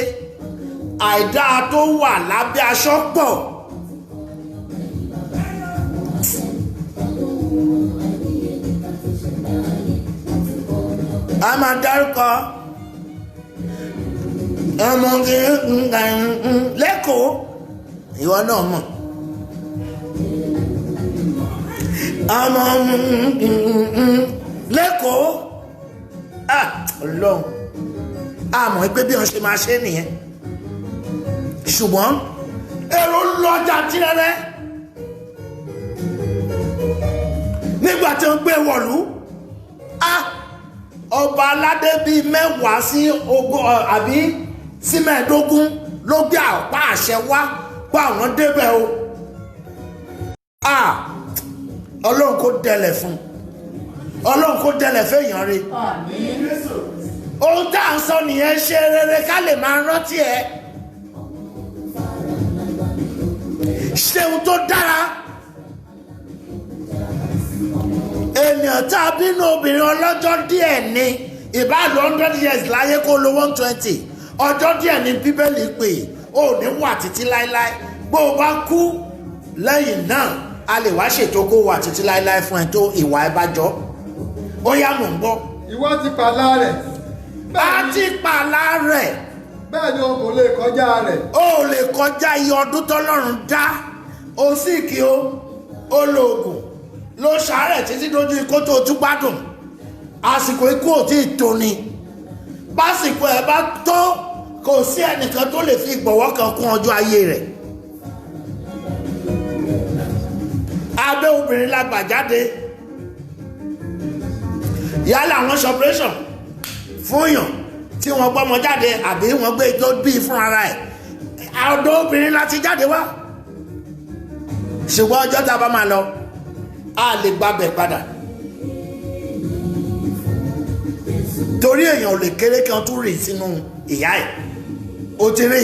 àìdáa tó wà lábẹ́ aṣọ pọ̀. A máa dárúkọ ọmọ lẹ́kọ̀ọ́, ìwọ náà mọ̀. Ọmọ lẹ́kọ̀ọ́, Ọlọ́run àmọ́ pé bí wọ́n ṣe máa ṣe nìyẹn. Ṣùgbọ́n èrò lọ́jà tirẹ̀rẹ̀ nígbà tí wọ́n gbé wọ̀lú. Ọba aládé bíi 10 sí 20 àbí sí 15 ló gbé àpá àṣẹ wá pa àwọn débẹ̀ o. Ọlọ́run kò dẹlẹ̀ fún, Ọlọ́run kò dẹlẹ̀ fẹ́yàn rẹ̀. Ohun tá à ń sọ nìyẹn, ṣe rere ká lè máa rántí ẹ. Ṣe ohun tó dára. Ènìyàn tá a bínú obìnrin ọlọ́jọ́ díẹ̀ ni ìbá lọ 100 years láyé kó lo 120. Ọjọ́ díẹ̀ ni Bíbélì pè ó ní wà títí láéláé. Bó o bá kú lẹ́yìn náà a lè wá ṣètò kó wà títí láéláé fún ẹ tó ìwà ẹ bá jọ. Ó yá mò ń gbọ́. Ìwọ ti pàlà rẹ̀. Bá ti pàlà rẹ̀. bẹ́ẹ̀ ni o kò lè kọjá rẹ̀. o ò lè kọjá iye ọdún tọ́lọ́run dá o sì kí o lo oògùn ló ṣàárẹ̀ títí dojú ikú tó tún gbádùn àsìkò ikú ò tí ì tó ni básìkò ẹ̀ bá tó kò sí ẹnìkan tó lè fi ìgbọ̀wọ́ kan kún ọjọ́ ayé rẹ̀. abẹ́ obìnrin la gbà jáde yálà àwọn ṣọpẹ́rẹ́ṣọ̀n fún yàn tí wọ́n gbọ́mọ jáde àbí wọ́n gbé tó bí fún ara ẹ̀ ọ̀dọ̀ obìnrin láti jáde wá ṣùgbọ́n ọjọ́ tá a bá máa lọ a lè gbàbẹ̀ padà torí èèyàn ò lè kéré kí wọ́n tún rìn sínú ìyá ẹ̀ ó ti rí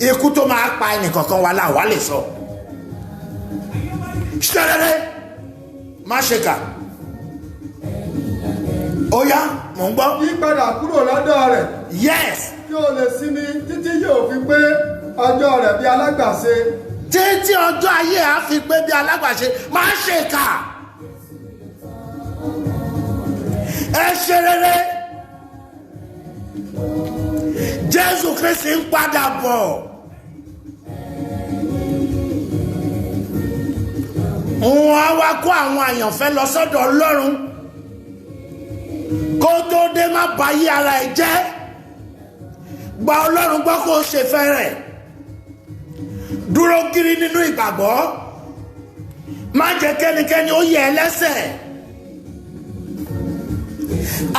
ikú tó máa pa ẹnìkankan wa láwa lè sọ ṣẹlẹ̀ má ṣe kà ó yá mò ń gbọ́. yípadà kúrò lọ́dọ̀ rẹ̀. yes. kí o lè sinmi títí yóò fi pé ọjọ́ rẹ̀ bí alágbàṣe. títí ọjọ́ ayé á fi pé bí alágbàṣe má ṣe kà ẹ ṣe rere Jésù Kristi ń padà bọ̀ wọ́n á wá kó àwọn àyànfẹ́ lọ sọ́dọ̀ Ọlọ́run kó tó dé má báyé ara ẹ̀ jẹ́ gba Ọlọ́run gbọ́ kó o ṣe fẹ́ rẹ̀ dúró kiri nínú ìgbàgbọ́ má jẹ́ kẹ́nikẹ́ni ó yẹ ẹ́ lẹ́sẹ̀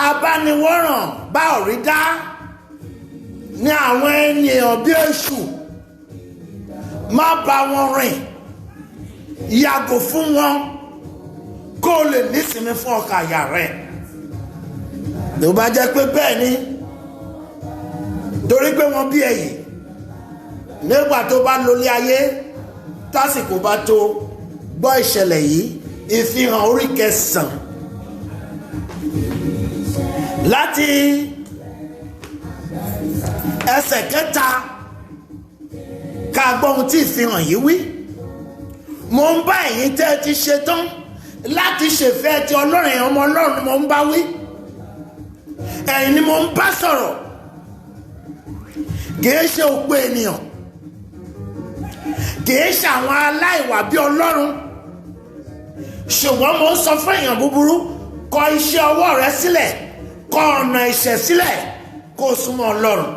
abániwọ́ràn bá ọ̀rí dá ní àwọn ènìyàn bí èṣù má bá wọn rìn yàgò fún wọn kó o lè nísinmi fún ọkàn àyà rẹ̀ tó bá jẹ́ pé bẹ́ẹ̀ ni torí pé wọ́n bí ẹ̀yìn nígbà tó bá lólé ayé tásìkò bá tó gbọ́ ìṣẹ̀lẹ̀ yìí ìfihàn orí 9 láti ẹsẹ̀ 3 ká gbọ́ ohun tí ìfihàn yìí wí. Mo ń bá ẹ̀yin tẹ́ ẹ ti ṣe tán láti ṣèfẹ́ ti Ọlọ́run ọmọ Ọlọ́run ni mo ń bá wí ẹ̀yin ni mo ń bá sọ̀rọ̀ kìí ṣe òpó ènìyàn kìí ṣe àwọn aláìwà bí Ọlọ́run ṣùgbọ́n mo ń sọ fún èèyàn búburú kọ iṣẹ́ ọwọ́ rẹ sílẹ̀ kọ ọ̀nà ìṣẹ̀ sílẹ̀ kó o súnmọ́ Ọlọ́run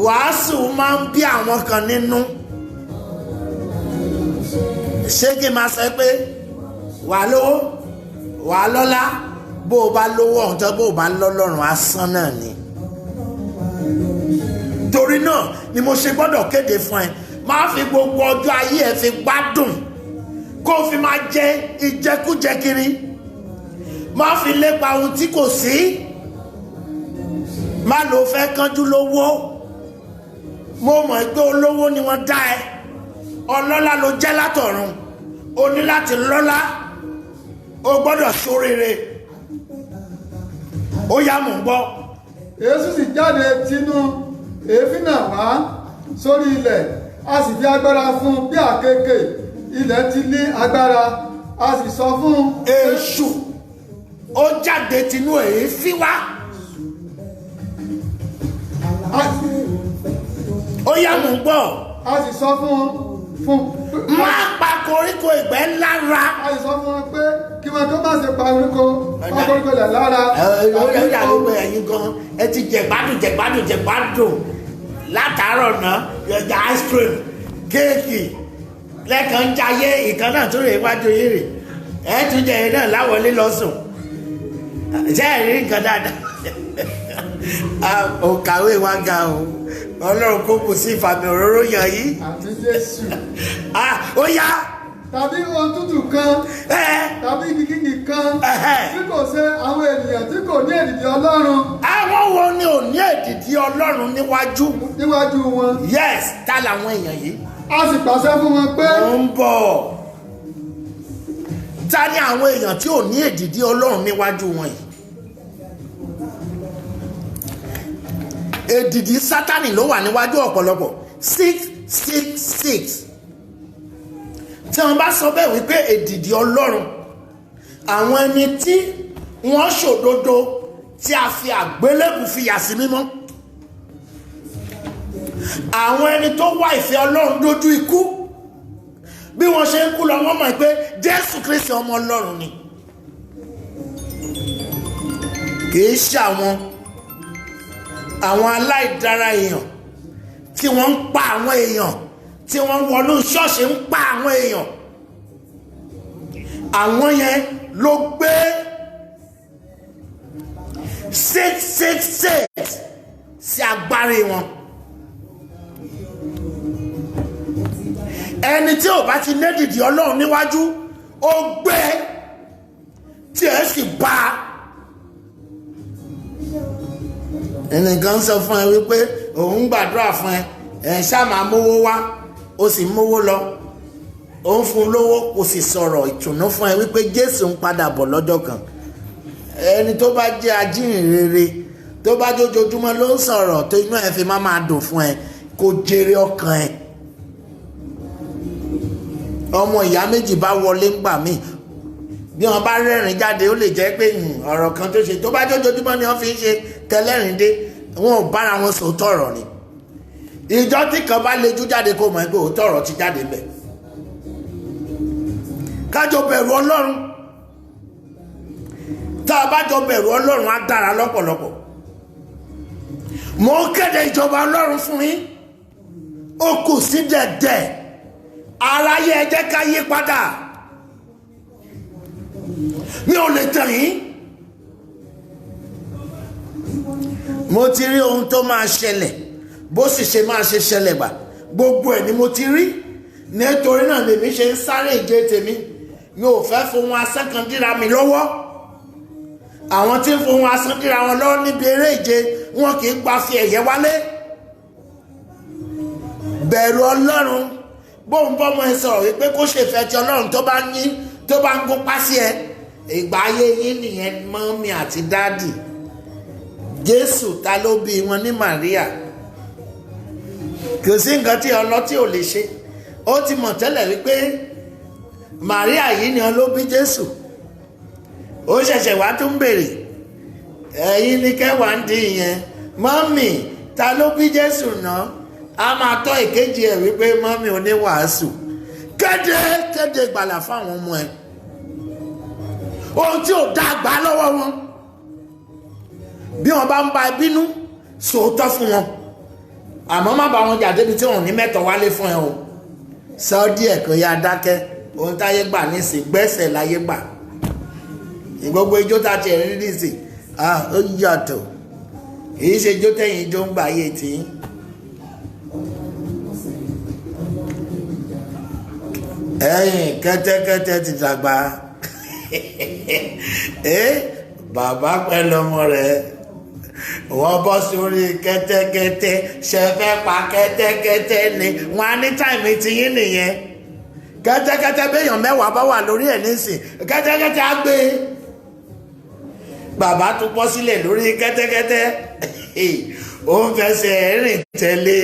wàásù máa ń bí àwọn kan nínú ṣé kí n máa sọ pé wà á lówó wà á lọ́lá bó o bá lówó ọ̀hún tó bó o bá lọ́lọ́run asán náà ni torí náà ni mo ṣe gbọ́dọ̀ kéde fún ẹ máa fi gbogbo ọjọ́ ayé ẹ fi gbádùn kó o fi máa jẹ ìjẹkújẹ kiri máa fi lépa ohun tí kò sí má ló fẹ́ kánjú lówó mo mọ̀ pé olówó ni wọ́n dá ẹ ọlọ́lá ló jẹ́ látọ̀run o ní láti lọ́lá o gbọ́dọ̀ ṣoríire ó yá mò ń gbọ́. Èésù sì jáde tinú èéfín náà wá sórí ilẹ̀ a sì fi agbára fún un bí àkekèé ilẹ̀ ti ní agbára a sì sọ fún un. Èṣù ó jáde tinú èéfín wá ó yá mò ń gbọ́. A sì sọ fún un máa pa koríko ìgbẹ́ lára. A sì sọ fún un pé kí wọn tó bá ṣe pa koríko lẹ̀ lára. ó yà ló gbé ẹyin gan ẹ ti jẹ̀gbádùn látàárọ̀ náà yọjà ice cream kéèkì lẹ́kàn ń jayé ìkan náà tó rè wájú yìí rè ẹ tún jẹ yìí náà láwọlé lọ́sùn ṣé ẹ rí nǹkan dáadáa ò kàwé wá ga o Ọlọ́run kó kù sí ìfàmì òróró yàn yìí. Àti Jésù. Ó yá. Tàbí ohun tútù kan. Tàbí igi kíkì kan. Tí kò ṣe àwọn ènìyàn tí kò ní èdìdì Ọlọ́run. Àwọn wo ni ò ní èdìdì Ọlọ́run níwájú? Níwájú wọn. Yes, ta làwọn èèyàn yìí? A sì pàṣẹ fún wọn pé. Ó ń bọ̀. Ta ni àwọn èèyàn tí ò ní èdìdì Ọlọ́run níwájú wọn yìí? Èdìdì Sátánì ló wà níwájú ọ̀pọ̀lọpọ̀ 666 tí wọ́n bá sọ bẹ́ẹ̀ wípé èdìdì Ọlọ́run àwọn ẹni tí wọ́n ṣòdodo tí a fi àgbélébù fìyà sí mímọ́ àwọn ẹni tó wá ìfẹ́ Ọlọ́run dójú ikú bí wọ́n ṣe ń kú lọ wọ́n mọ̀ pé Jésù Kristi ọmọ Ọlọ́run ni. kìí ṣe àwọn aláìdára èèyàn tí wọ́n ń pa àwọn èèyàn tí wọ́n ń wọnú ṣọ́ọ̀ṣì ń pa àwọn èèyàn. àwọn yẹn ló gbé 666 sí agbárí wọn. ẹni tí ò bá ti lédìdì Ọlọ́run níwájú ó gbé tí ẹ sì bá a. ẹnìkan sọ fún ẹ wípé òun gbàdúrà fún ẹ ṣáà máa mówó wá ó sì mówó lọ, òun fún lówó kò sì sọ̀rọ̀ ìtùnú fún ẹ wípé Jésù ń padà bọ̀ lọ́jọ́ kan. ẹni tó bá jẹ́ ajíhìnrere tó bá jójoojúmọ́ ló ń sọ̀rọ̀ tó inú ẹ fi máa dùn fún ẹ kó jèrè ọkàn ẹ. ọmọ ìyá méjì bá wọlé ńgbà míì bí wọn bá rẹ́rìn jáde ó lè jẹ́ pé ọ̀rọ̀ kan tó ṣe tó bá jójoojúmọ́ ni wọ́n fi ń ṣe tẹlẹ́rìn dé wọn ò bára wọn sòótọ́ ọ̀rọ̀ ni. ìjọ tí kan bá lejú jáde kó mọ̀ pé òótọ́ ọ̀rọ̀ ti jáde bẹ̀. kájọ bẹ̀rù Ọlọ́run, tá a bá jọ bẹ̀rù Ọlọ́run á dára lọ́pọ̀lọpọ̀. mo ń kéde ìjọba Ọlọ́run fún yín, ó kù sí dẹ̀dẹ̀, aráyé ẹ jẹ́ ká yí padà. mi ò lè tàn yín. mo ti rí ohun tó máa ṣẹlẹ̀ bó sì ṣe máa ṣe ṣẹlẹ̀ gbà gbogbo ẹ̀ ni mo ti rí. nítorí náà lèmi ṣe ń sáré ìje tèmi, mi ò fẹ́ fohun asán kan dírà mi lọ́wọ́. àwọn tí ń fohun asán dírà wọn lọ́wọ́ níbi eré ìje wọn kì í gba fi ẹ̀yẹ wálé. bẹ̀rù Ọlọ́run, bóun bọ́mọ ẹ sọ̀rọ̀ wípé kó ṣèfẹ́ ti Ọlọ́run tó bá ń gún pásí ẹ. ìgbà ayé yín nìyẹn mọ́mí àti dáàdì. Jésù ta ló bí wọn ní Màríà? kò sí nǹkan tí ọlọ́tí ò lè ṣe. ó ti mọ̀ tẹ́lẹ̀ wípé Màríà yìí ni ló bí Jésù. ó ṣẹ̀ṣẹ̀ wá tún béèrè, ẹ̀yin ni kẹwàá ń dín ìyẹn mọ́mí ta ló bí Jésù náà? a máa tọ́ ìkejì ẹ̀ wípé mọ́mí oníwàásù kéde gbàlà fáwọn ọmọ ẹ̀. ohun tí ò dá àgbà lọ́wọ́ wọn, bí wọn bá ń ba bínú sòótọ́ fún wọn, àmọ́ má bá wọn jà débi tí wọn ò ní mẹ́tọ̀ wálé fún ẹ o. sọ díẹ̀ kó yá dákẹ́. ohun táyé gbà nísìn gbẹ́sẹ̀ láyé gbà. gbogbo ijó tá a ti rí nísìn ó yàtọ̀, èyí ṣe ijó tẹ̀yìn ijó ń gbà yé tí. ẹ̀yin kẹ́tẹ́kẹ́tẹ́ ti dàgbà. bàbá pẹ̀lú ọmọ rẹ̀ wọ́n bọ́ sórí kẹ́tẹ́kẹ́tẹ́, ṣe fẹ́ pa kẹ́tẹ́kẹ́tẹ́ ni wọ́n á ní táìmì tí yín nìyẹn. kẹ́tẹ́kẹ́tẹ́ béèyàn mẹ́wàá bá wà lórí ẹ̀ nísìn kẹ́tẹ́kẹ́tẹ́ á gbé. bàbá tún bọ́ sílẹ̀ lórí kẹ́tẹ́kẹ́tẹ́ ó ń fẹsẹ̀ rìn tẹ̀lé.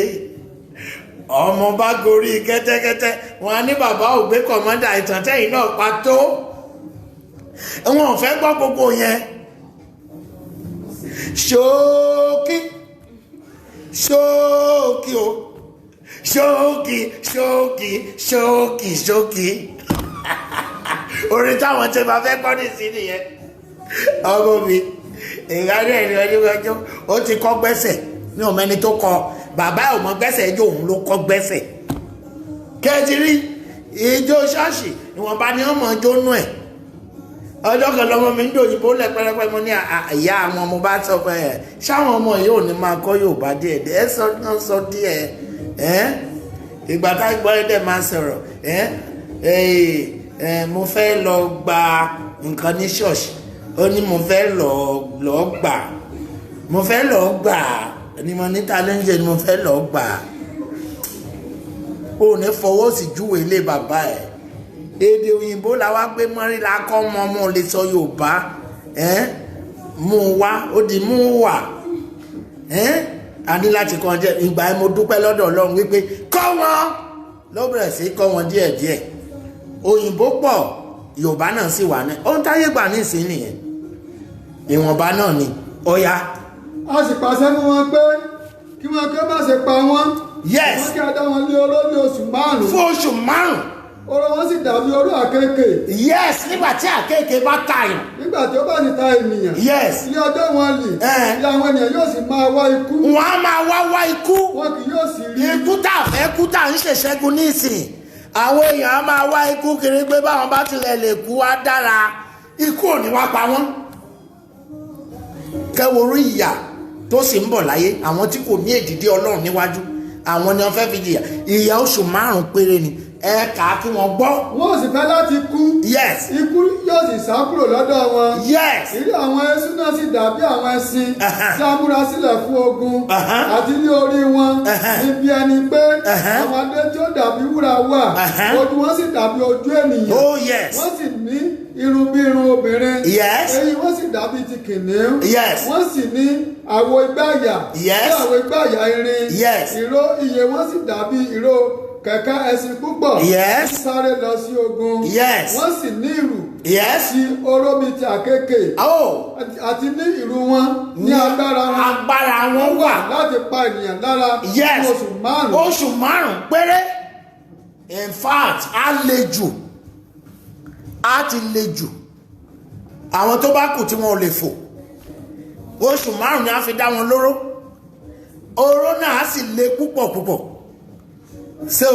ọmọ bá gorí kẹ́tẹ́kẹ́tẹ́ wọ́n á ní bàbá ò gbé kọ̀mọ́dà ìtàn tẹ́yìn náà pa tó. wọn ò fẹ́ gbọ́ gbogbo yẹn. ṣókí o ṣókí orin táwọn tẹ máa fẹ́ gbọ́ ní sí nìyẹn. ọmọ mi ìgbàdí ẹ̀rí ọdún ó ti kọ́ gbẹ́sẹ̀ ní ọmọ ẹni tó kọ bàbá ò mọ gbẹ́sẹ̀ ẹjọ́ òun ló kọ́ gbẹ́sẹ̀. kẹ́ẹ̀tìrí ìjó ṣọ́ọ̀ṣì ìwọ̀nba ni wọ́n mọ̀ ọjọ́ nú ẹ̀. ọjọ́ kan lọ́mọ mi ń dòyìnbó lẹ̀ pẹ́rẹ́pẹ́ mo ní ìyá àwọn ọmọ bá sọ pé ṣáwọn ọmọ yìí ò ní máa kọ́ Yorùbá díẹ̀ ẹ sọ díẹ̀ ìgbà tá gbọ́ ẹ̀dẹ̀ máa sọ̀rọ̀ mo fẹ́ lọ gba nǹkan ní ṣọ́ọ̀ṣì ó ní mo fẹ́ lọ gbà ni mo ní talẹ́ńjẹ ni mo fẹ́ lọ gbà ó ní fọwọ́ sí júwèé ilé bàbá ẹ̀. èdè òyìnbó la wá gbé mọ́rí la kọ́ ọmọ lè sọ Yorùbá mú wá ó di mú wà a ní láti kọ́ jẹ́ ìgbà ẹ̀ mo dúpẹ́ lọ́dọ̀ Ọlọ́run wípé kọ́ wọn ló bẹ̀rẹ̀ sí kọ́ wọn díẹ̀díẹ̀. òyìnbó pọ̀ Yorùbá náà sì wà ní ohun táyé gbà ní ìsín nìyẹn, ìwọ̀nba náà ni ó yá. a sì pàṣẹ fún wọn pé kí wọn kí ó má ṣe pa wọn Yes. wọ́n kí a dá wọn lé oró ní oṣù márùn-ún. fún oṣù márùn. oró wọn sì dàbí oró àkékè. Yes, nígbà tí àkéèké bá tààyàn. nígbà tí ó bá ti ta ènìyàn. Yes. ní ọjọ́ wọn lì. ní àwọn ènìyàn yóò sì máa wá ikú. Wọ́n á máa wá ikú. wọn kì yóò sì rí. Ikú tá a fẹ́ kú tá a ń ṣèṣẹ́gun nísìn. Àwọn èèyàn á máa wá ikú kiri pé báwọn bá tilẹ̀ lè kú á dára. Ikú ò ní wá pa wọ́n. Kẹ́wòrú ìyà tó sì ń bọ̀ láyé, àwọn tí kò ní èdìdí Ọlọ́run níwájú, àwọn ni wọ́n fẹ́ fi jìyà. Ìyà oṣù márùn-ún péré ni. Ẹ kà á kí wọ́n gbọ́. wọn ò sì fẹ́ láti kú. Yes. ikú yóò sì sá kúrò lọ́dọ̀ wọn. Yes. ìrí àwọn ẹṣin náà sì dàbí àwọn ẹṣin tí a múra sílẹ̀ fún ogun. àti ní orí wọn níbi ẹni pé àwọn adé tí ó dàbí wúrà wà. ojú wọn sì dàbí ojú ènìyàn. Oh yes. wọ́n sì ní irun bí irun obìnrin. Yes. eyín wọ́n sì dàbí ti kìnìún. Yes. wọ́n sì ní àwo ìgbàyà. Yes. àwo ìgbàyà irin. Yes. ìró ìyè wọ́n sì dàbí ìró kẹ̀kẹ́ ẹṣin púpọ̀. Yes. sáré lọ sí ogun. Yes. wọ́n sì ní ìrù. Yes. ti oró bíi ti àkékè. Oh. àti ní ìrù wọn ní agbára wọn. Agbára wọn wà. láti pa ènìyàn lára. Yes. fún oṣù márùn-ún. Oṣù márùn-ún péré. In fact, á le jù. Á ti le jù. Àwọn tó bá kù tí wọn ò lè fò. Oṣù márùn-ún ni a fi dá wọn lóró. Oró náà á sì le púpọ̀ púpọ̀. So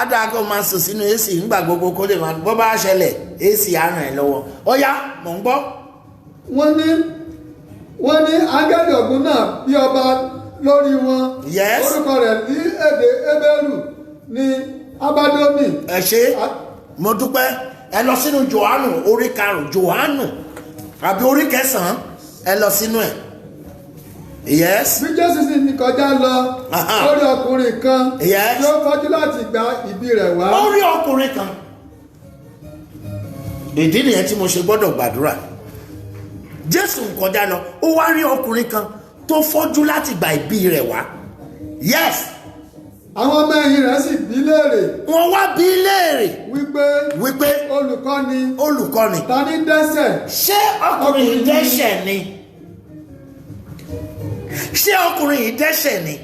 adáko máa sùn sínú AC nígbà gbogbo kó lè máa bọ́ bá ṣẹlẹ̀ AC á ràn ẹ́ lọ́wọ́. Ó yá, mò ń gbọ́. wọ́n ní áńgẹ́lì ọ̀gbun náà bí ọba lórí wọn. Yes. orúkọ rẹ̀ ní èdè Hébérù ní Abádónì. Ẹ ṣé, mo dúpẹ́. Ẹ lọ sínú Jòhánù orí karùn-ún, Jòhánù àbí orí kẹsàn-án, ẹ lọ sínú ẹ̀. Yes. bí Jésù sì ní kọjá lọ lórí ọkùnrin kan. Yes. tí ó fọ́jú láti gba ìbí rẹ̀ wá. Ó rí ọkùnrin kan. Ìdí nìyẹn tí mo ṣe gbọ́dọ̀ gbàdúrà. Jésù ń kọjá lọ, ó wá rí ọkùnrin kan tó fọ́jú láti gba ìbí rẹ̀ wá. Yes. àwọn ọmọ ẹ̀yìn rẹ̀ sì bí léèrè. Wọ́n wá bí léèrè wípé olùkọ́ni ta ní dẹ́ṣẹ̀. ṣé ọkùnrin yìí dẹ́ṣẹ̀ ni? Ṣé ọkùnrin yìí dẹ́ṣẹ̀ ni?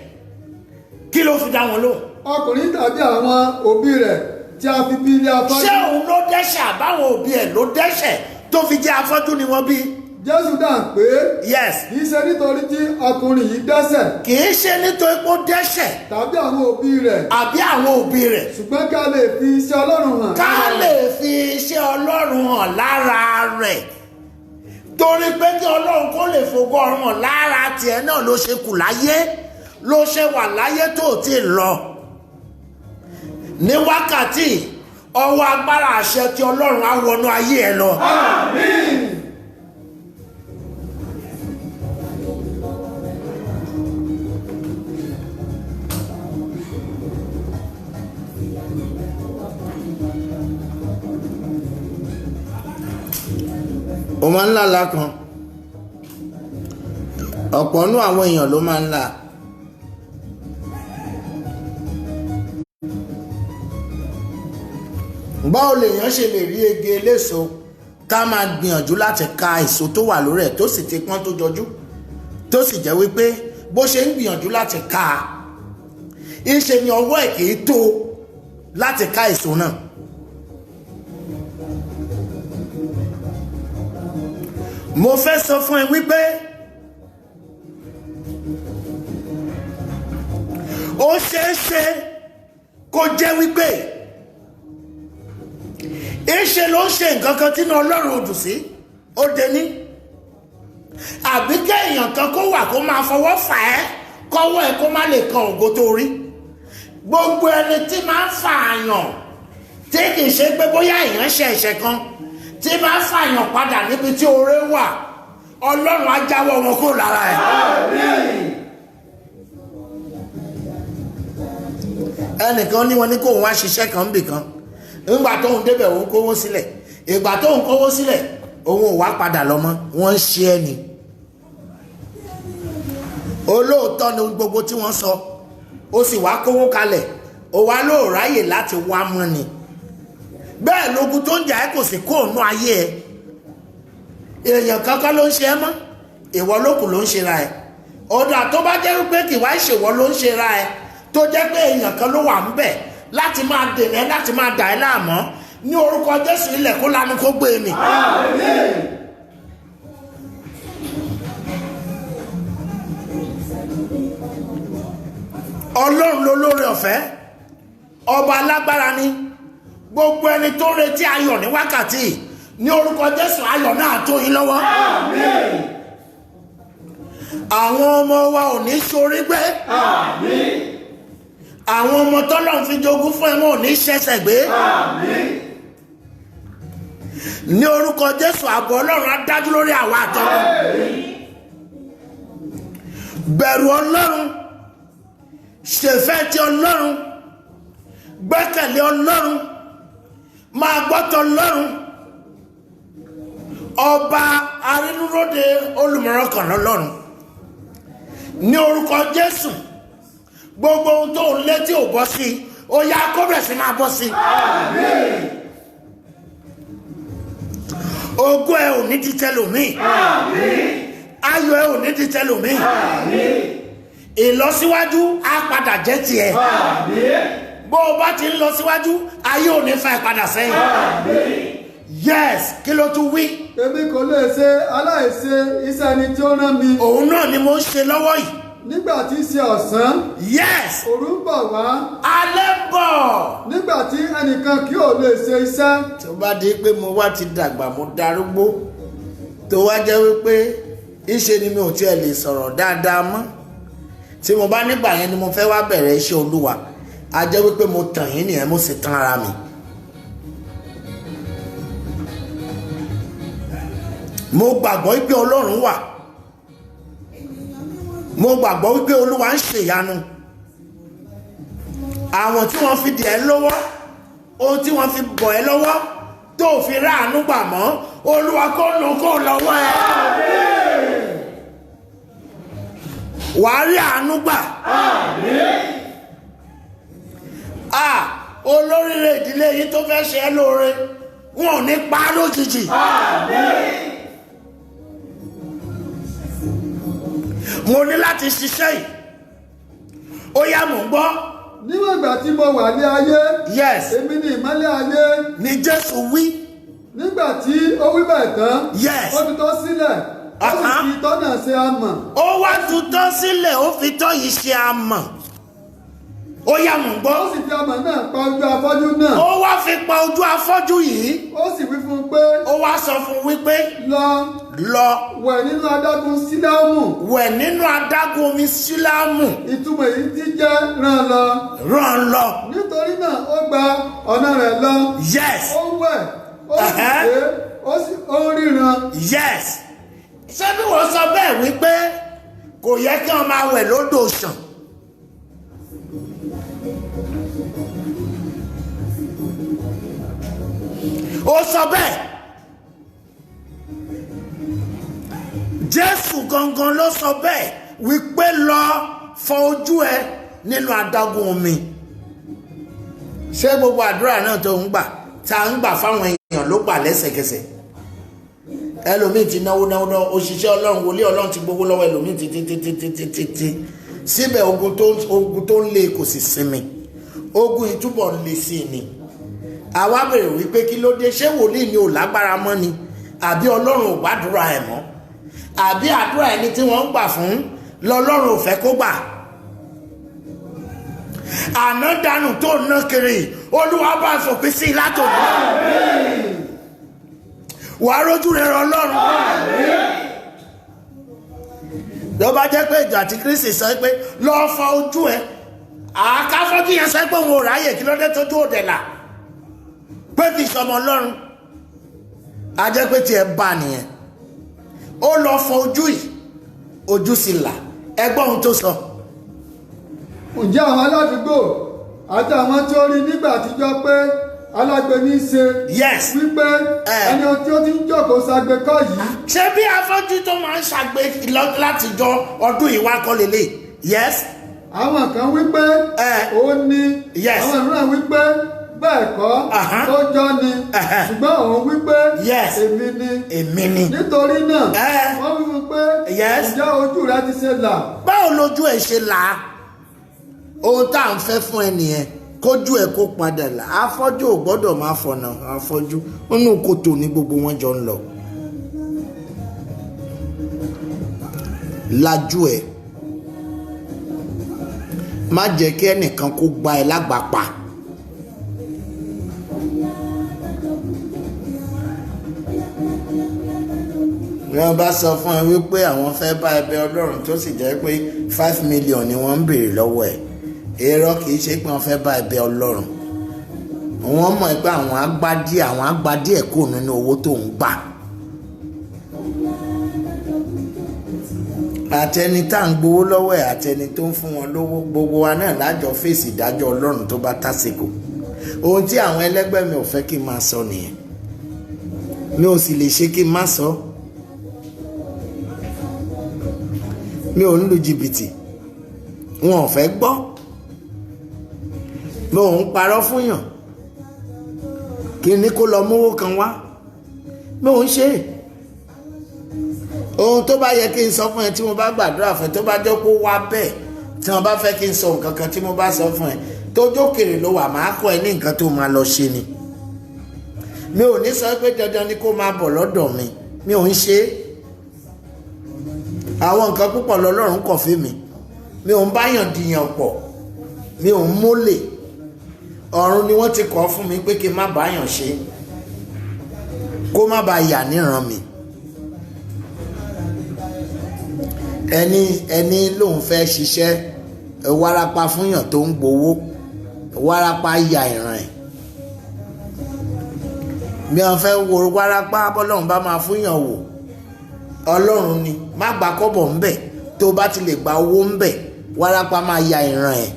Kí ló fi dá wọn lóhùn? ọkùnrin tàbí àwọn òbí rẹ̀ tí a fi bí ilé afọ́jú. Ṣé òun ló dẹ́ṣẹ̀ àbáwọn òbí ẹ̀ ló dẹ́ṣẹ̀ tó fi jẹ́ afọ́jú ni wọ́n bí? Jésù dáhùn pé Yes. kì í ṣe nítorí tí ọkùnrin yìí dẹ́ṣẹ̀. Kì í ṣe nítorí pé ó dẹ́ṣẹ̀ tàbí àwọn òbí rẹ̀. àbí àwọn òbí rẹ̀. ṣùgbọ́n ká lè fi iṣẹ́ Ọlọ́run hàn. Ká lè fi iṣẹ́ Ọlọ́run hàn lára rẹ̀. Torí pé kí Ọlọ́run kó lè fògo ọ̀run hàn lára tiẹ̀ náà ló ṣe kù láyé, ló ṣe wà láyé tó ti lọ. Ní wákàtí ọwọ́ agbára àṣẹ tí Ọlọ́run á wọnú ayé ẹ lọ. Àmín. Ó máa ń lálàá kan, ọ̀pọ̀ nú àwọn èèyàn ló máa ń là. Báwo lèèyàn ṣe lè rí ege eléso ká máa gbìyànjú láti ka èso tó wà lórí ẹ̀ tó sì ti pọ́n tó jọjú, tó sì jẹ́ wípé bó ṣe ń gbìyànjú láti ka ìṣe ni ọwọ́ ẹ̀ kì í tó láti ka èso náà. Mo fẹ́ sọ fún ẹ wípé ó ṣeé ṣe kó jẹ́ wípé ìṣe ló ń ṣe nǹkan kan tí Ọlọ́run ò dùn sí, ó dẹni. Àbí kéèyàn kan kó wà kó máa fọwọ́ fà ẹ́ kọ́wọ́ ẹ kó má lè kan ògo tó rí. Gbogbo ẹni tí máa ń fa àyàn tí kì í ṣe pé bóyá èèyàn ṣe ẹ̀ṣẹ̀ kan tí máa ń fàyàn padà níbi tí oore wà, Ọlọ́run á jáwọ́ wọn kúrò lára ẹ̀. Ẹnìkan ní wọn ní kóun wá ṣiṣẹ́ kan níbì kan, nígbà tóun débẹ̀ òun kówó sílẹ̀, ìgbà tóun kówó sílẹ̀ òun ò wá padà lọ mọ́, wọ́n ń ṣe ẹ́ ni. Olóòótọ́ ni gbogbo tí wọ́n sọ, ó sì wá kówó kalẹ̀, ó wá lóò ráyè láti wá mọ́ ni. Bẹ́ẹ̀ lógun tó ń jà ẹ́ kò sì kó òun ayé ẹ. Èèyàn kankan ló ń ṣe ẹ́ mọ́, ìwọ lókù ló ń ṣe ra ẹ̀. Ọ̀dà tó bá jẹ́ wípé kì wá ṣèwọ ló ń ṣe ra ẹ̀, tó jẹ́ pé èèyàn kan ló wà ń bẹ̀ láti máa dènà láti máa dà ẹ́ láàmú ní orúkọ Jésù ilẹ̀ kó lanu kó gbé mi. Ọlọ́run ló lóore ọ̀fẹ́, ọba alágbára ni. Gbogbo ẹni tó retí ayọ̀ ní wákàtí ní orúkọ Jésù ayọ̀ náà tó yín lọ́wọ́. Àwọn ọmọ wa ò ní ṣorí gbé. Àwọn ọmọ tọ́lọ́run fi jogún fún ẹ wọn ò ní ṣẹ̀ṣẹ̀ gbé. Ní orúkọ Jésù ààbò Ọlọ́run á dájú lórí àwa àtọmọ. Bẹ̀rù Ọlọ́run, ṣèfẹ́ ti Ọlọ́run, gbẹ́kẹ̀lé Ọlọ́run, máa gbọ́tọ̀ Ọlọ́run. Ọba arínúróde olùmọ̀ràn kan lọ́lọ́run. Ní orúkọ Jésù gbogbo ohun tó ń létí ò bọ́ sí ó yá kó bẹ̀rẹ̀ sí máa bọ́ sí. Ògo ẹ ò ní di tẹlòmíì. Ayọ̀ ẹ ò ní di tẹlòmíì. Ìlọsíwájú á padà jẹ́ tiẹ̀. Bó o bá ti ń lọ síwájú ayé ò ní fa ìpadà sẹ́yìn. Yes, kí ló tún wí? Èmi kò lè ṣe aláìṣe iṣẹ́ ẹni tí ó rán mi. Òun náà ni mo ń ṣe lọ́wọ́ yìí. Nígbà tí í ṣe ọ̀sán. Yes. Òru ń bọ̀ wá. Alẹ́ bọ̀. Nígbà tí ẹnìkan kì ó lè ṣe iṣẹ́. Tó bá di pé mo wá ti dàgbà mo darúgbó tó wá jẹ́ wípé ìṣe ni mi ò tiẹ̀ lè sọ̀rọ̀ dáadáa mọ́. Tí mo bá nígbà yẹn ni mo fẹ́ wá bẹ̀rẹ̀ iṣẹ́ Olúwa, a jẹ́ wípé mo tàn yín nìyẹn, mo sì tàn ara mi. Mo gbàgbọ́ wípé Ọlọ́run wà. Mo gbàgbọ́ wípé Olúwa ń ṣèyanu. Àwọn tí wọ́n fi dì ẹ́ lọ́wọ́, ohun tí wọ́n fi bọ̀ ẹ́ lọ́wọ́ tó fi ráàánú gbà mọ́, Olúwa kó lò kó lọ́wọ́ ẹ. Wàá rí àánú gbà. Olóríire ìdílé yìí tó fẹ́ ṣe ẹ́ lóore wọn ò ní pa á lójijì. Mo ní láti ṣiṣẹ́ yìí. Ó yá mò ń gbọ́. Níwọ̀n ìgbà tí mo wà ní ayé. Yes. Èmi ni ìmọ́lẹ̀ ayé. Ni Jésù wí. Nígbà tí ó wí bẹ́ẹ̀ tán. Yes. Ó tutọ́ sílẹ̀. Ó sì fi itọ́ náà ṣe amọ̀. Ó wá tutọ́ sílẹ̀, ó fi itọ́ yìí ṣe amọ̀. Ó yá mò ń gbọ́. Ó sì fi amọ̀ náà pa ojú afọ́jú náà. Ó wá fi pa ojú afọ́jú yìí. Ó sì wí fún un pé. Ó wá sọ fún un wípé. Lọ. Wẹ̀ nínú adágún Sílámù. Wẹ̀ nínú adágún omi Sílámù. Ìtumọ̀ èyí tí jẹ́ rán lọ. Rán lọ. Nítorí náà ó gba ọ̀nà rẹ̀ lọ. Yes. Ó wẹ̀. Ó sì ṣe. Ó ríran. Yes. Ṣé bí wọ́n sọ bẹ́ẹ̀ wípé kò yẹ kí wọ́n máa wẹ̀ lódò ṣàn? Ó sọ bẹ́ẹ̀. Jésù gangan ló sọ bẹ́ẹ̀ wípé lọ fọ ojú ẹ nínú adágún omi. Ṣé gbogbo àdúrà náà tó ń gbà tá a ń gbà fáwọn èèyàn ló gbà lẹ́sẹ̀kẹsẹ̀? Ẹlòmíì ti náwó òṣìṣẹ́ Ọlọ́run wòlíì Ọlọ́run ti gbowó lọ́wọ́ ẹlòmíì títí síbẹ̀ ogun tó ń lé kò sì sinmi, ogun ìtúbọ̀ ń lé sí i ni. Àwa bèrè wípé kí ló dé, ṣé wòlíì ni ò lágbára mọ́ ni àbí Ọlọ́run ò gbàdúrà ẹ̀ mọ́ àbí àdúrà ẹni tí wọ́n ń gbà fún lọ́lọ́run ò fẹ́ kó gbà. Àná dànù tó ná kiri Olúwa bá fòpin sí i látòkè. Wà á rójú rẹ̀ Ọlọ́run. Ló bá jẹ́ pé ìjọ àti Kristi sọ pé lọ́ọ́ fọ ojú ẹ̀, àkáfọ́jú yẹn sọ pé òun ò ráyè, kí ló dé tójú òde là pé kì í sọmọ Ọlọ́run. A jẹ́ pé tiẹ̀ bá nìyẹn. Ó lọ fọ ojú yìí, ojú sì là. Ẹgbọ́n ohun tó sọ. Ǹjẹ́ àwọn aládùúgbò àti àwọn tí ó rí nígbà àtijọ́ pé alágbèní ṣe. Yes. Wípé ẹni tí ó ti ń jókòó ṣagbe kọ́ yìí. Ṣé bí afọ́jú tó máa ń ṣàgbé látijọ́ ọdún yìí wá kọ́ lélẹ̀? Yes. Àwọn kan wípé òun ni. Yes. Àwọn mìíràn wípé bẹ́ẹ̀ kọ́ ó jọ ni. Ṣùgbọ́n òun wípé èmi ni. Nítorí náà wọ́n wí fún pé ǹjẹ́ ojú rẹ ti ṣe là? Báwo lójú ẹ̀ ṣe là? ohun tá à ń fẹ́ fún ẹnìyẹn kójú ẹ̀ kó padà là. Afọ́jú ò gbọ́dọ̀ máa fọ̀nà afọ́jú, nínú kòtò ní gbogbo wọn jọ ń lọ. Lajú ẹ̀, má jẹ́ kí ẹnìkan kó gba ẹ lágbàpá. Wọ́n bá sọ fún ẹ wípé àwọn fẹ́ bá ẹ bẹ Ọlọ́run tó sì jẹ́ pé 5 million ni wọ́n ń béèrè lọ́wọ́ ẹ̀. Irọ́ kìí ṣe pé wọ́n fẹ́ bá ẹ bẹ Ọlọ́run. Wọ́n mọ̀ pé àwọn àgbà díẹ̀ kò nínú owó tó ń gbà. Àtẹni tá ń gbowó lọ́wọ́ ẹ̀ àtẹni tó ń fún wọn lówó, gbogbo wa náà lájọ fèsì ìdájọ́ Ọlọ́run tó bá tásìkò. Ohun tí àwọn ẹlẹ́gbẹ́ mi ò fẹ́ kí n máa sọ nìyẹn. Mi ò sì lè ṣe kí n má sọ. Mi ò ń lu jìbìtì, wọn ò fẹ́ gbọ́. Mi ò ń parọ́ fún yàn kí ni kó lọ mówó kan wá. Mi ò ń ṣe ohun tó bá yẹ kí n sọ fún ẹ tí mo bá gbàdúrà fún ẹ, tó bá jẹ́ kó wá bẹ́ẹ̀, tí wọ́n bá fẹ́ kí n sọ nǹkan kan tí mo bá sọ fún ẹ tó jókèrè ló wà, máa kọ́ ẹ ní nǹkan tó máa lọ ṣe ni. Mi ò ní sọ pé dandan ni kó máa bọ̀ lọ́dọ̀ mi, mi ò ń ṣe àwọn nǹkan púpọ̀ lọ́lọ́run kọ̀ fún mi. Mi ò ń báyàn dìyàn pọ̀, mi ò ń mólè. Ọ̀run ni wọ́n ti kọ́ fún mi pé kí n má báyàn ṣe, kó má ba yà níran mi. Ẹni lòun fẹ́ ṣiṣẹ́ wárápá fúnyàn tó ń gbowó, wárápá ya ìran ẹ̀. Bí wọ́n fẹ́ wo wárápá bọ́lọ́run bá máa fúnyàn wò, Ọlọ́run ni, má gba kọ́bọ̀ ń bẹ̀. Tó bá ti lè gba owó ń bẹ̀, wárápá máa ya ìran ẹ̀.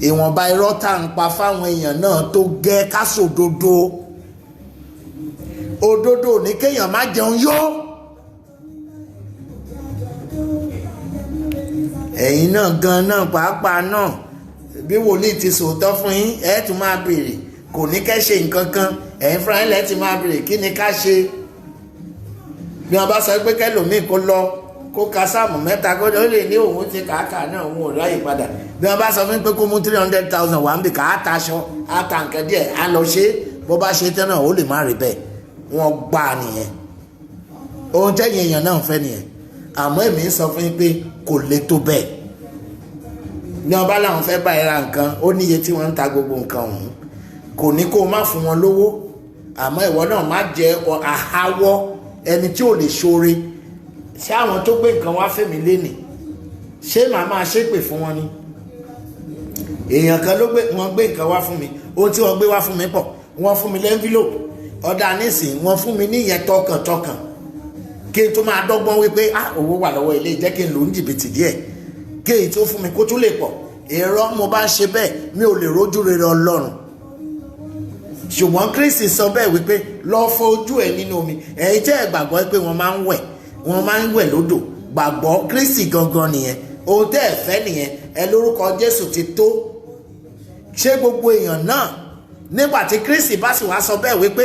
Ìwọ̀nba irọ́ tá ń pa fáwọn èèyàn náà tó gẹ́ ká sòdodo. Òdodo ní kéèyàn má jẹun yó. Ẹ̀yin náà gan náà pàápàá náà, bí wòlíì ti sòótọ́ fún yín, ẹ tún máa béèrè, kò ní kẹ́ ṣe nǹkan kan, ẹ̀yin fúnra yín lẹ́ ti máa béèrè kí ni ká ṣe. Bí wọ́n bá sọ pé kẹ́lòmíì kó lọ kó ka sáàmù 3 kó lè ní òun ti kàákà náà, òun ò ráyè padà. Bí wọ́n bá sọ fún pé kó mú 300,000 wà ń bì ká àtàṣọ àtàǹkẹ́ díẹ̀ á lọ ṣe, bó bá ṣe tán náà ó lè má rí bẹ́ẹ̀. Wọ́n gbà nìyẹn. Ohun tẹ́yìn èèyàn náà fẹ́ nìyẹn. Àmọ́ èmi ń sọ fún yín pé kò le tó bẹ́ẹ̀. Ní ọba làwọn fẹ́ bá ẹ ra nǹkan, ó níye tí wọ́n ń ta gbogbo nǹkan ọ̀hún. Kò ní kó o má fún wọn lówó, àmọ́ ìwọ náà má jẹ́ àháwọ́ ẹni tí ò lè ṣoore. Ṣé àwọn tó gbé nǹkan wá fẹ́mi lénìí, ṣé màá máa ṣépè fún wọn ni? Èèyàn kan ló gbé nǹkan wá fún mi, ohun tí wọ́n gbé wá fún mi pọ̀, wọ́n fún mi lẹ́ńfílòpù, ọ̀dà nísìnyí wọ́n fún mi níyẹn tọkàntọkàn kí n tó máa dọ́gbọ́n wípé owó wà lọ́wọ́ ilé, jẹ́ kí n lò ń jìbìtì díẹ̀ kí èyí tó fún mi kó tún lè pọ̀. Èrò mo bá ń ṣe bẹ́ẹ̀, mi ò lè rójú rere Ọlọ́run. Ṣùgbọ́n Kristi sọ bẹ́ẹ̀ wípé lọ fọ ojú ẹ nínú omi. Ẹ̀yin jẹ́ ìgbàgbọ́ pé wọ́n máa ń wẹ̀ lódò. Gbàgbọ́ Kristi gangan nìyẹn. Ohun tẹ́ ẹ fẹ́ nìyẹn. Ẹ lórúkọ Jésù ti tó. Ṣé gbogbo èèyàn náà nígbà tí Kristi bá sì wá sọ bẹ́ẹ̀ wípé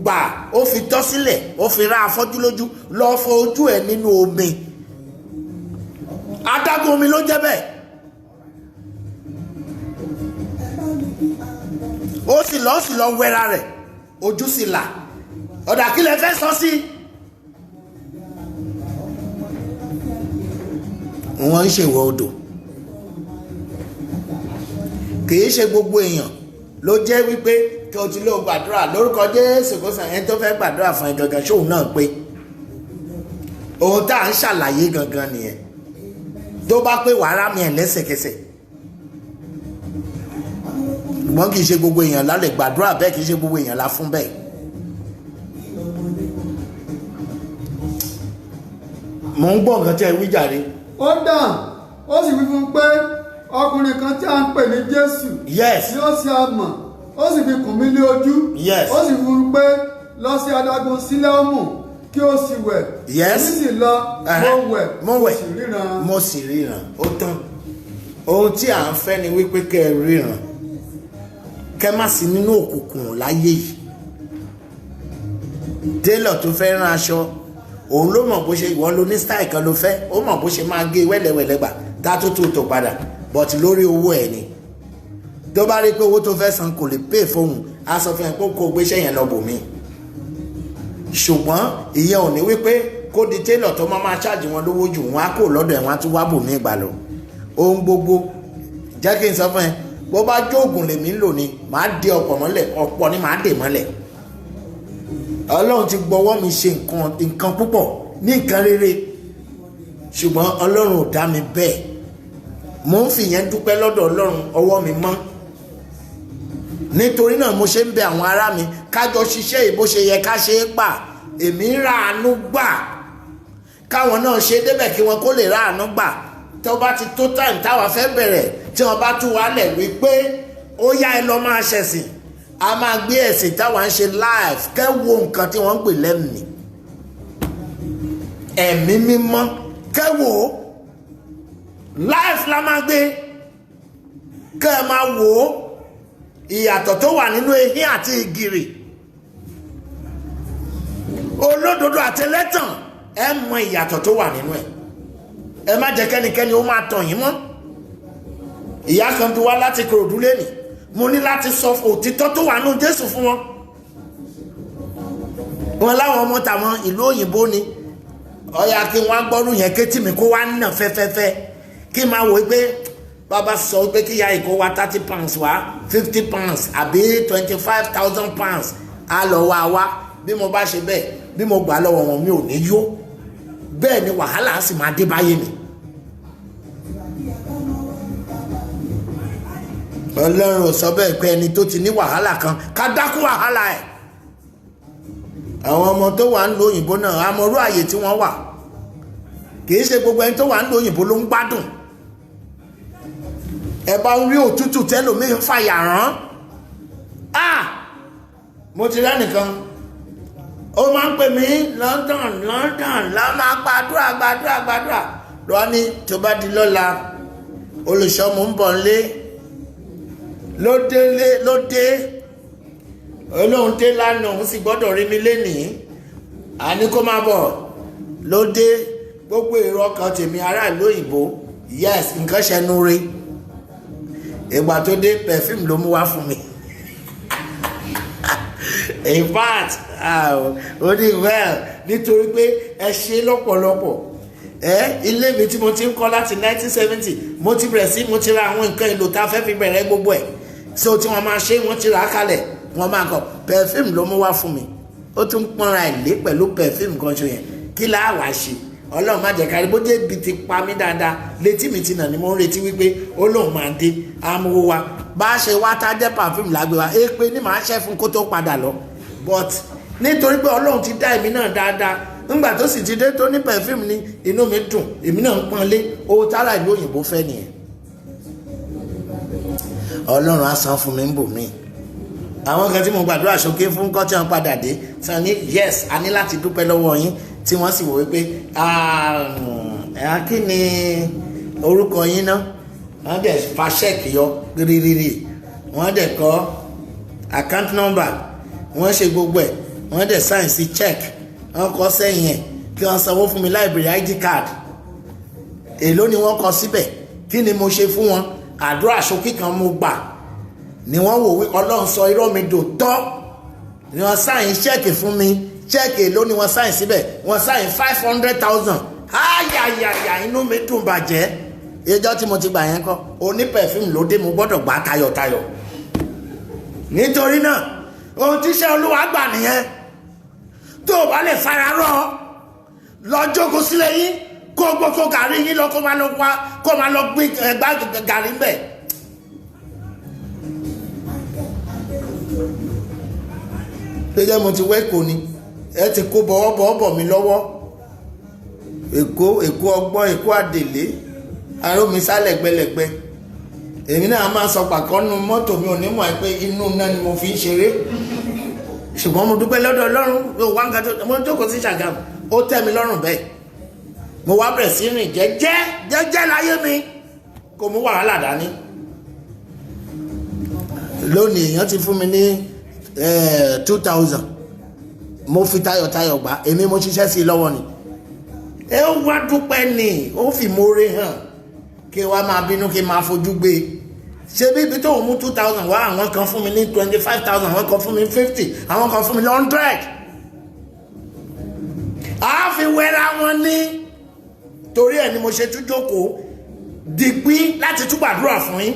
gbà ó fi tọ́ sílẹ̀, ó fi rá afọ́jú lójú, lọ fọ ojú ẹ nínú omi. Adágún omi ló jẹ́ bẹ́ẹ̀. Ó sì lọ wẹra rẹ̀, ojú sì là. Ọ̀dà kí lẹ fẹ́ sọ sí? Wọ́n ń ṣèwọ̀ odò. Kìí ṣe gbogbo èèyàn ló jẹ́ wípé kí o ti lọ gbàdúrà lórúkọ Jésù kó sàn. Ẹni tó fẹ́ gbàdúrà fún ẹ gangan ṣóun náà pé ohun tá à ń ṣàlàyé gangan nìyẹn. Tó bá pé wàhálà mi ẹ̀ lẹ́sẹ̀kẹsẹ̀. Ṣùgbọ́n kìí ṣe gbogbo èèyàn la lè gbàdúrà bẹ́ẹ̀, kìí ṣe gbogbo èèyàn la fún bẹ́ẹ̀. Mò ń gbọ́ nǹkan tí ẹ wí jàre. Ó dàn, ó sì wí fún un pé ọkùnrin kan tí a ń pè ní Jésù. Yes. Ni ó ṣe amọ̀, ó sì fi kùn mí lé ojú. Yes. Ó sì fún un pé lọ sí adágún Sílẹ́mù kí ó sì wẹ̀. Yes. Èmi sì lọ, mo wẹ̀, sì ríran. Mo sì ríran. Ó tán. Ohun tí à ń fẹ́ ni wípé kẹ́ ẹ ríran. Kẹ́ má sí nínú òkùnkùn láyé yìí. Télọ̀ tó fẹ́ rán aṣọ, òun ló mọ̀ bó ṣe, ìwọ ló ní style kan ló fẹ́, ó mọ̀ bó ṣe máa gé wẹ́lẹ́wẹ́lẹ́ gbà ká tó padà but lórí owó ẹ̀ ni tó bá rí pé owó tó fẹ́ san kò lè pay fóun á sọ fún ẹ pé kó gbéṣẹ́ yẹn lọ bò mí ṣùgbọ́n ìyẹn ò ní wípé kó di tailor tó máa ṣáàjì wọn lówó jù wọn á kó lọ́dọ̀ ẹ̀ wọn á tún wá bò mí ìgbà lọ ohun gbogbo jẹ́ kí n sọ fún ẹ bó bá jóògùn lèmi ń lò ní màá dé ọ̀pọ̀ mọ́lẹ̀ ọ̀pọ̀ ni màá dè mọ́lẹ̀ ọlọ́run ti gbọ́wọ́ mi ṣe nǹkan púpọ̀ ní nǹkan rere ṣùgbọ́n ọlọ́run ò dá mi bẹ́ẹ̀ mo ń fìyẹn dúpẹ́ lọ́dọ̀ ọlọ́run ọwọ́ mi mọ́ nítorí náà mo ṣe ń bẹ àwọn ará mi kájọ ṣiṣẹ́ yìí bó ṣe yẹ ká ṣe é gbà èmi ń ra àánú gbà káwọn náà ṣe débẹ̀ kí wọn kó lè ra àánú gbà tó bá ti tó time táwa fẹ́ bẹ̀rẹ̀ tí wọ́n bá tú wálẹ̀ wípé ó yá ẹ lọ máa ṣẹ̀sìn a máa gbé ẹ̀sìn táwa ń ṣe live kẹ́ wo nǹkan tí wọ́n ń pè lẹ́mìí ẹ̀mí mímọ́ kẹ́ wò ó live la máa gbé kẹ́ ẹ máa wò ó ìyàtọ̀ tó wà nínú ehín àti ìgìrì olódodo àti ẹlẹ́tàn ẹ mọ ìyàtọ̀ tó wà nínú ẹ̀ ẹ má jẹ́ kẹ́nikẹ́ni ó máa tàn yín mọ́ ìyá kan bí wá láti Ìkòròdú lẹ́nìí mo ní láti sọ òtítọ́ tó wà nínú Jésù fún wọn wọn láwọn ọmọ tàwọn ìlú òyìnbó ni ọ̀yà kí wọ́n gbọ́rú yẹn kétí mi kó wá nà fẹ́fẹ́fẹ́ kí n máa wò pé bàbá sọ pé kí ya ìkó wa 30 pounds wá 50 pounds àbí 25,000 pounds á lọ wá bí mo bá ṣe bẹ́ẹ̀ bí mo gbà lọ́wọ́ wọn mi ò ní yó bẹ́ẹ̀ ni wàhálà á sì máa dé báyé mi. Ọlọ́run ò sọ bẹ́ẹ̀ pé ẹni tó ti ní wàhálà kan ká dákú wàhálà ẹ̀ àwọn ọmọ tó wà ń lo òyìnbó náà amọ̀rú àyè tí wọ́n wà kìí ṣe gbogbo ẹni tó wà ń lo òyìnbó ló ń gbádùn ẹ bá ń rí òtútù tẹ́lòmíì ń fàyà rán mo ti rẹ́ nìkan ó máa ń pè mí London la máa gbàdúrà lọ́wọ́ ní tó bá di lọ́la olùṣọ́ mo ń bọ̀ nílé ló dé olóhun dé lánàá òun sì gbọ́dọ̀ rí mi lénìí àní kó má bọ̀ ló dé gbogbo èrò ọkàn tèmi ará ìlú òyìnbó yes nǹkan ṣẹnu rí ìgbà tó dé perfume ló mú wá fún mi in fact ó ní well nítorí pé ẹ ṣe lọ́pọ̀lọpọ̀ ilé mi tí mo ti ń kọ́ láti 1970 mo ti bẹ̀rẹ̀ sí mo ti ra àwọn nǹkan èlò tá a fẹ́ fi bẹ̀rẹ̀ gbogbo ẹ̀ so tí wọ́n máa ṣe wọ́n ti rà á kalẹ̀ wọ́n máa kọ perfume ló mú wá fún mi ó tún pọ́nra ìlé pẹ̀lú perfume kan ṣo yẹn kí láà wá ṣe ọlọ́run má jẹ́ kárí bó dé ibi ti pa mí dáadáa létí mi ti nà ni mo ń retí wípé ó lóun máa dé amúwó wa bá a ṣe wá tá a jẹ́ perfume lágbé wa èpè ní màá ṣẹ́ fún kó tó padà lọ but nítorí pé ọlọ́run ti dá èmi náà dáadáa nígbà tó sì ti dé tó ní perfume ni inú mi dùn èmi náà ń pọ́nlé owó tálà ìlú òyìnbó fẹ́ nìyẹn ọlọ́run á san fún mi ń bò mí àwọn kan tí mo gbàdúrà ṣókè fún kọ́ tí wọ́n padà dé tí wọ́n ní yes a ní láti dúpẹ́ lọ́wọ́ yín tí wọ́n sì wò wípé kí ni orúkọ yín náà wọ́n dẹ̀ fa ṣẹ́ẹ̀kì yọ rírírí wọ́n dẹ̀ kọ account number wọ́n ṣe gbogbo ẹ̀ wọ́n dẹ̀ sign sí check wọ́n kọ sẹ́yìn ẹ̀ kí wọ́n sanwó fún mi library ID card èló ni wọ́n kọ síbẹ̀ kí ni mo ṣe fún wọn àdúrà ṣókí kan mo gbà ni wọ́n wò wí ọlọ́run sọ irọ́ mi dòótọ́ ni wọ́n sáyìn ṣẹ́ẹ̀kì fún mi ṣẹ́ẹ̀kì èló ni wọ́n sáyìn síbẹ̀ wọ́n sáyìn 500,000 ayayaya inú mi dùn bàjẹ́ ẹjọ́ tí mo ti gbà yẹn kọ́ oní perfume ló dé mo gbọ́dọ̀ gbà tayọ̀tayọ̀ nítorí náà ohun tíṣẹ́ olúwa gbà nìyẹn tó o bá lè fara rọ lọ jókòó sílẹ̀ yín kó gbogbo gàrí yín lọ kó máa lọ gbé ẹgbà gàrí mbẹ. péjẹ́ mo ti wẹ́kọ̀ ni ẹ ti kó bọ̀wọ́ mi lọ́wọ́ èkó ọgbọ́n èkó àdèlé arómi sálẹ̀ gbẹlẹ̀gbẹ èmi náà máa sọ pàkọ́nù mọ́tò mi ò ní mọ̀ pé inú náà ni mo fi ń ṣeré ṣùgbọ́n mo dúpẹ́ lọ́dọ̀ ọlọ́run wá ń ga tó mo jókòó sí Ṣàgámù ó tẹ́ mi lọ́rùn bẹ́ẹ̀ mo wá bẹ̀rẹ̀ sí rìn jẹ́jẹ́ láyé mi kò mú wàhálà dání lónìí èèyàn ti fún mi ní 2,000 mo fi tayọ̀tayọ̀ gbà èmi mo ṣiṣẹ́ sí lọ́wọ́ ni ẹ ó wá dúpẹ́ ni ó fi moore hàn kí wá máa bínú kí máa fojú gbé ṣe bí ibi tó mú 2,000 wá àwọn kan fún mi ní 25,000 àwọn kan fún mi 50 àwọn kan fún mi ní 100 a fi wẹ́ra wọn ní torí ẹ̀ ni mo ṣe tún jókòó dìpín láti tún gbàdúrà fún yín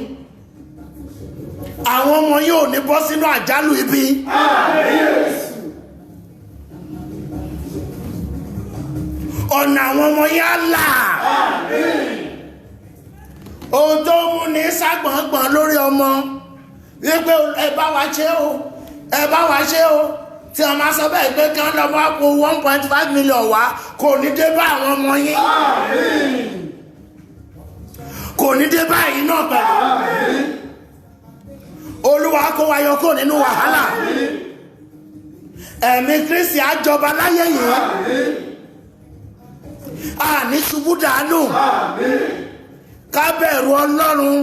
àwọn ọmọ yóò ní bọ́ sínú àjálù ibi ọ̀nà àwọn ọmọ yá là ohun tó mú ní ságbọ̀ngbọ̀n lórí ọmọ wípé ẹ bá wa ṣe o ẹ bá wa ṣe o tí wọ́n máa sọ bẹ́ẹ̀ pé kí wọ́n lọ wá kó 1.5 million wá kò ní dé bá àwọn ọmọ yín kò ní dé bá yín náà pẹ̀lú olúwa kó wa yọ kó nínú wàhálà ẹ̀mí Kristi á jọba láyé yìí a ní ṣubú dànù ká bẹ̀rù ọlọ́run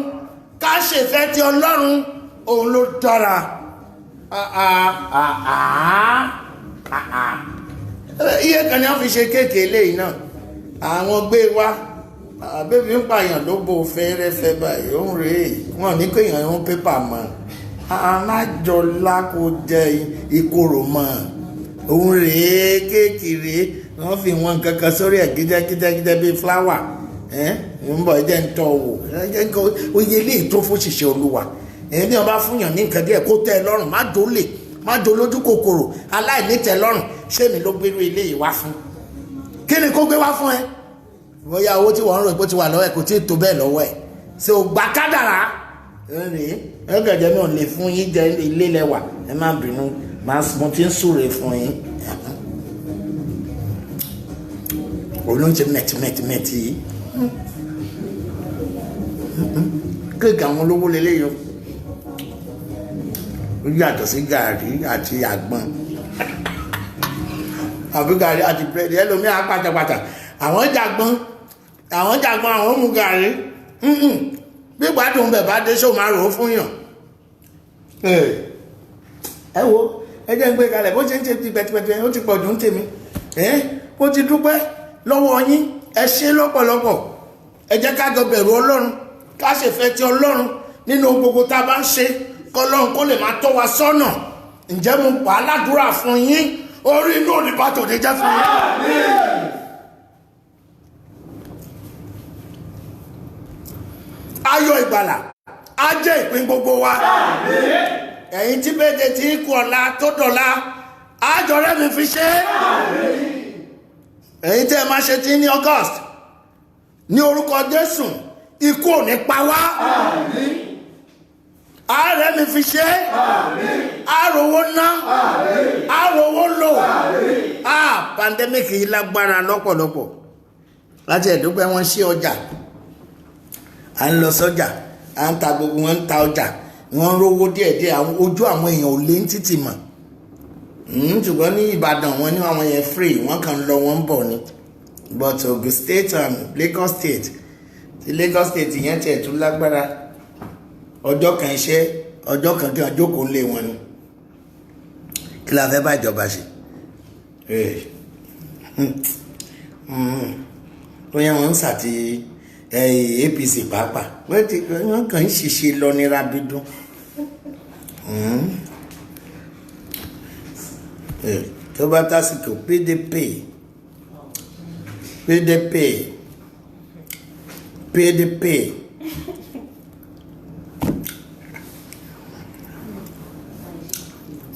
ká ṣèfẹ́ ti ọlọ́run òun ló dára iye kan ni wọ́n fi ṣe kéèké léyìí náà àwọn gbé wá bébí ń pààyàn ló bó fẹ́rẹ́fẹ́ báyìí òun rèé wọn ní kéèyàn ń pépà mọ́ alájọlá kò jẹ ìkorò mọ́ òun rèé kéèkì rèé wọ́n fi wọn kankan sórí ẹ̀ gídẹ́gídẹ́ bíi fúláwà ń bọ̀ ẹ̀jẹ̀ ń tọ́ wò oye ilé tó fún ṣiṣẹ́ olúwa ẹ̀yìn bí wọ́n bá fúnyàn ní nǹkan díẹ̀ kó tẹ́ ẹ lọ́rùn má dólè má do lójú kòkòrò aláìní tẹ́ lọ́rùn ṣé mi ló gbérú ilé yìí wá fún kí ni kó gbé wá fún ẹ bóyá owó tí wọ́n ń rò pé ó ti wà lọ́wọ́ ẹ̀ kò tí ì tó bẹ́ẹ̀ lọ́wọ́ ẹ̀ ṣe ò gbà kádàrá ẹ gẹ̀jẹ̀ mi ò lè fún yín jẹ ilé lẹ́wà ẹ má bínú mo ti ń súre fún yín olóúnjẹ mẹtìmẹtìmẹtì yìí kéèkì àwọn olówó lélẹ́yọ ó yàtọ̀ sí gàrí àti àgbọn àbí gàrí àti búrẹ́dì ẹlòmíà pátápátá àwọn jàgbọn àwọn mú gàrí bí gbádùn bẹ̀ bá dé ṣó máa rò ó fún yàn ẹ wo ẹ jẹ́ ń gbé kalẹ̀ bó ṣe ń ṣe ti pẹ̀tipẹ̀tipẹ̀ ó ti pọ̀ jù ń tèmi ó ti dúpẹ́ lọ́wọ́ yín ẹ ṣe lọ́pọ̀lọpọ̀ ẹ jẹ́ ká jọ bẹ̀rù ọlọ́run ká ṣèfẹ́ ti ọlọ́run nínú gbogbo tá a bá ń ṣe kọ́lọ́run kó lè máa tọ́ wa sọ́nà ǹjẹ́ mo pa aládùúrà fún yín orí inú òní bá tòde jẹ́ fún yín. ayọ̀ ìgbàlà á jẹ́ ìpín gbogbo wa ẹ̀yin tí bẹ́ẹ̀ tí kú ọ̀la tó dọ̀la àjọrẹ́ mi fi ṣe ẹ̀yin tí ẹ máa ṣe tí ní August ní orúkọ Jésù ikú ò ní pa wá ààrẹ mi fi ṣe àròwó ná àròwó lò pandemic yìí lágbára lọ́pọ̀lọpọ̀ láti ẹ̀dúpẹ́ wọn ṣí ọjà à ń lọ sọ́jà à ń ta gbogbo wọn ń ta ọjà wọ́n ń rówó díẹ̀díẹ̀ ojú àwọn èèyàn ò lé ní títì mọ̀ ṣùgbọ́n ní Ìbàdàn wọn ní àwọn yẹn free wọ́n kàn ń lọ wọ́n ń bọ̀ ni but Ogun State and Lagos State ti Lagos State yẹn tiẹ̀ tún lágbára ọjọ́ kan iṣẹ́ ọjọ́ kan kí wọ́n jókòó lé wọn ni kí la fẹ́ bá ìjọba ṣe bóyá wọ́n ń sàti APC pàápàá wọ́n kàn ń ṣiṣẹ́ lọ ní rabidun tó bá tásìkò PDP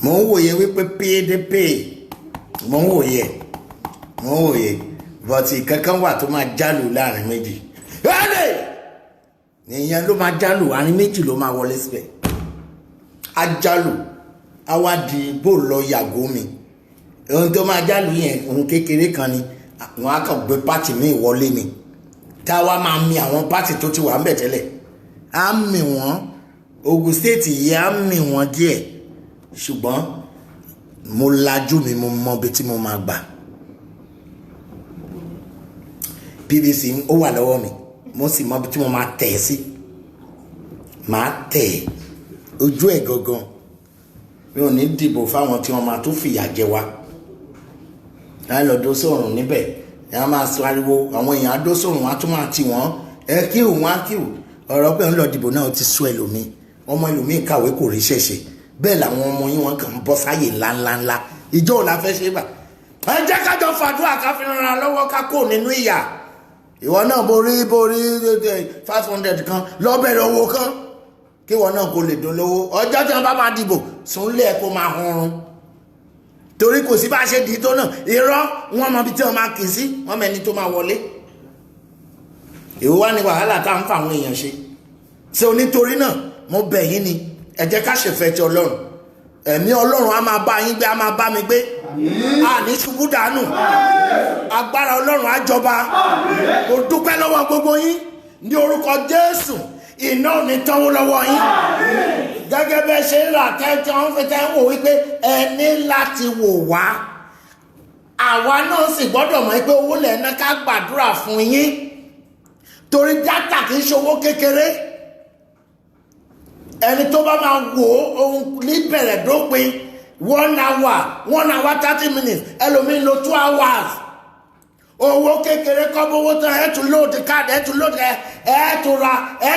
mo ń wòye wípé PDP mo ń wòye bọ́tì kankan wà tó máa jálù láàrin méjì èèyàn ló máa jálù àárín méjì ló máa wọlé síbẹ̀ ajálù awádìí bó lọ yàgò mi ohun tó máa jálù yẹn ohun kékeré kan ni wọn á kàn gbé pátì míì wọlé ni táwa máa mi àwọn pátì tó ti wà ń bẹ̀ tẹ́lẹ̀ á mì wọ́n Ogun State yìí á mì wọ́n díẹ̀ ṣùgbọ́n mo lajú mi mo mọ ibi tí mo máa gbà PVC ó wà lọ́wọ́ mi mo sì mọ ibi tí mo máa tẹ̀ sí máa tẹ̀ ojú ẹ̀ gangan mi ò ní dìbò fáwọn tí wọ́n máa tún fìyà jẹ wá láì lọ dó sóòrùn níbẹ̀ ẹ̀ á máa sọ ariwo àwọn èèyàn á dó sóòrùn wá tún máa tì wọ́n ẹ kí òun á kí ò ọ̀rọ̀ pé ń lọ dìbò náà ti sún ẹlòmíì ọmọ ẹlòmíì kàwé kò rí ṣẹ̀ṣẹ̀ bẹ́ẹ̀ làwọn ọmọ yín wọn kàn ń bọ́ sáyè ńláńláńlá ìjọ ò la fẹ́ ṣe bà ẹ jẹ́ kájọ fàdúrà ká fi ràn lọ́wọ́ ká kó nínú ìyà ìwọ náà borí 500 kan lọ́bẹ̀rẹ̀ owó kan kí ìwọ náà kó lè dolówó ọjọ́ tí wọ́n bá máa dìbò súnlé ẹ̀ kó máa hunrun torí kò sí bá ṣe dì í tó náà irọ́ wọn mọ ibi tí wọ́n máa kì í sí wọ́n mẹ́ni tó máa wọlé èwo wá ní wàhálà tá à ń fa àwọn èèyàn ṣe ṣe onítorí náà mo bẹ̀ yín ni ẹ jẹ́ ká ṣèfẹ́ ti ọlọ́run ẹ̀mí ọlọ́run á máa bá yín gbé á máa bá mi gbé àní ṣubú dànù agbára ọlọ́run á jọba mo dúpẹ́ lọ́wọ́ gbogbo yín ní orúkọ Jésù iná ò ní tánwó lọ́wọ́ yín gẹ́gẹ́ bẹ́ẹ̀ ṣe ń rà tẹ́tẹ́ wọ́n fi tẹ́ ń wò wípé ẹ ní láti wò wá àwa náà sì gbọ́dọ̀ mọ̀ pé owó lẹ́ẹ̀ná ká gbàdúrà fún yín torí dátà kì í ṣowó kékeré ẹni tó bá máa wò ó ohun níbẹ̀rẹ̀ dópin 1 hour 30 minutes ẹlòmíín lo 2 hours owó kékeré kọ́ bówó tán ẹ̀ tún lóòdì káàdì ẹ̀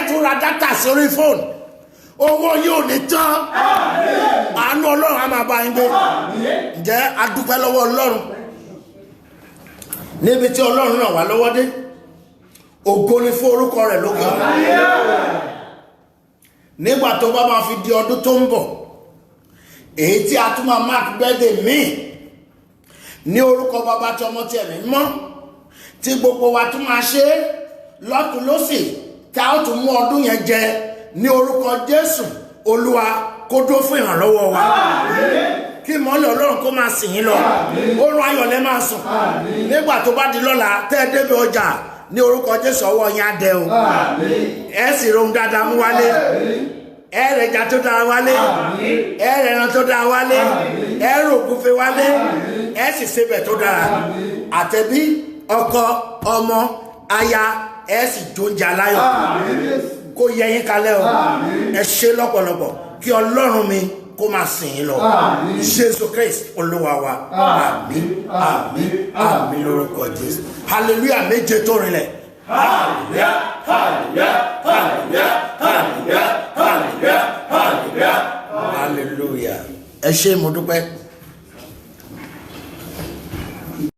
tún ra dátà sórí fóònù owó yóò ní tán àánú ọlọ́run á máa bá yín gbé ǹjẹ́ a dúpẹ́ lọ́wọ́ ọlọ́run níbi tí ọlọ́run ràn wá lọ́wọ́ dé ògo ni fún orúkọ rẹ̀ lókè nígbà tó bá máa fi di ọdún tó ń bọ̀ èyí tí a tún máa mark birthday míì ní orúkọ bàbá tí ọmọ tí ẹ̀mí mọ́ tí gbogbo wa tún máa ṣe lọ́tún lósì tí a ó tún mú ọdún yẹn jẹ ní orúkọ Jésù Olúwa kó dó fún ìrànlọ́wọ́ wa kí ìmọ́lẹ̀ Ọlọ́run kó máa sìn yín lọ oorun ayọ̀ lẹ́ máa sùn nígbà tó bá di lọ́la tẹ́ ẹ débi ọjà ní orúkọ Jésù ọwọ́ yín á dẹ o ẹ sì rohun dáadáa mú wálé ẹ rẹ̀ ẹja tó dára wálé ẹ rẹ̀ ẹran tó dára wálé ẹ rò ògúnfe wálé ẹ sì sebẹ̀ tó dára àtẹ̀bí ọkọ ọmọ aya ẹ sì jóúnjẹ aláyọ̀ kó yẹ yín kalẹ̀ o ẹ ṣe lọ́pọ̀lọpọ̀ kí Ọlọ́run mi kó máa sìn yín lọ Jésù Christ Olúwa wa àmín àmín àmín lórúkọ Jésù hallelujah méje tó rinlẹ̀. Hallelujah, hallelujah, hallelujah, hallelujah, hallelujah, hallelujah, hallelujah. Ẹ ṣé mo dúpẹ́.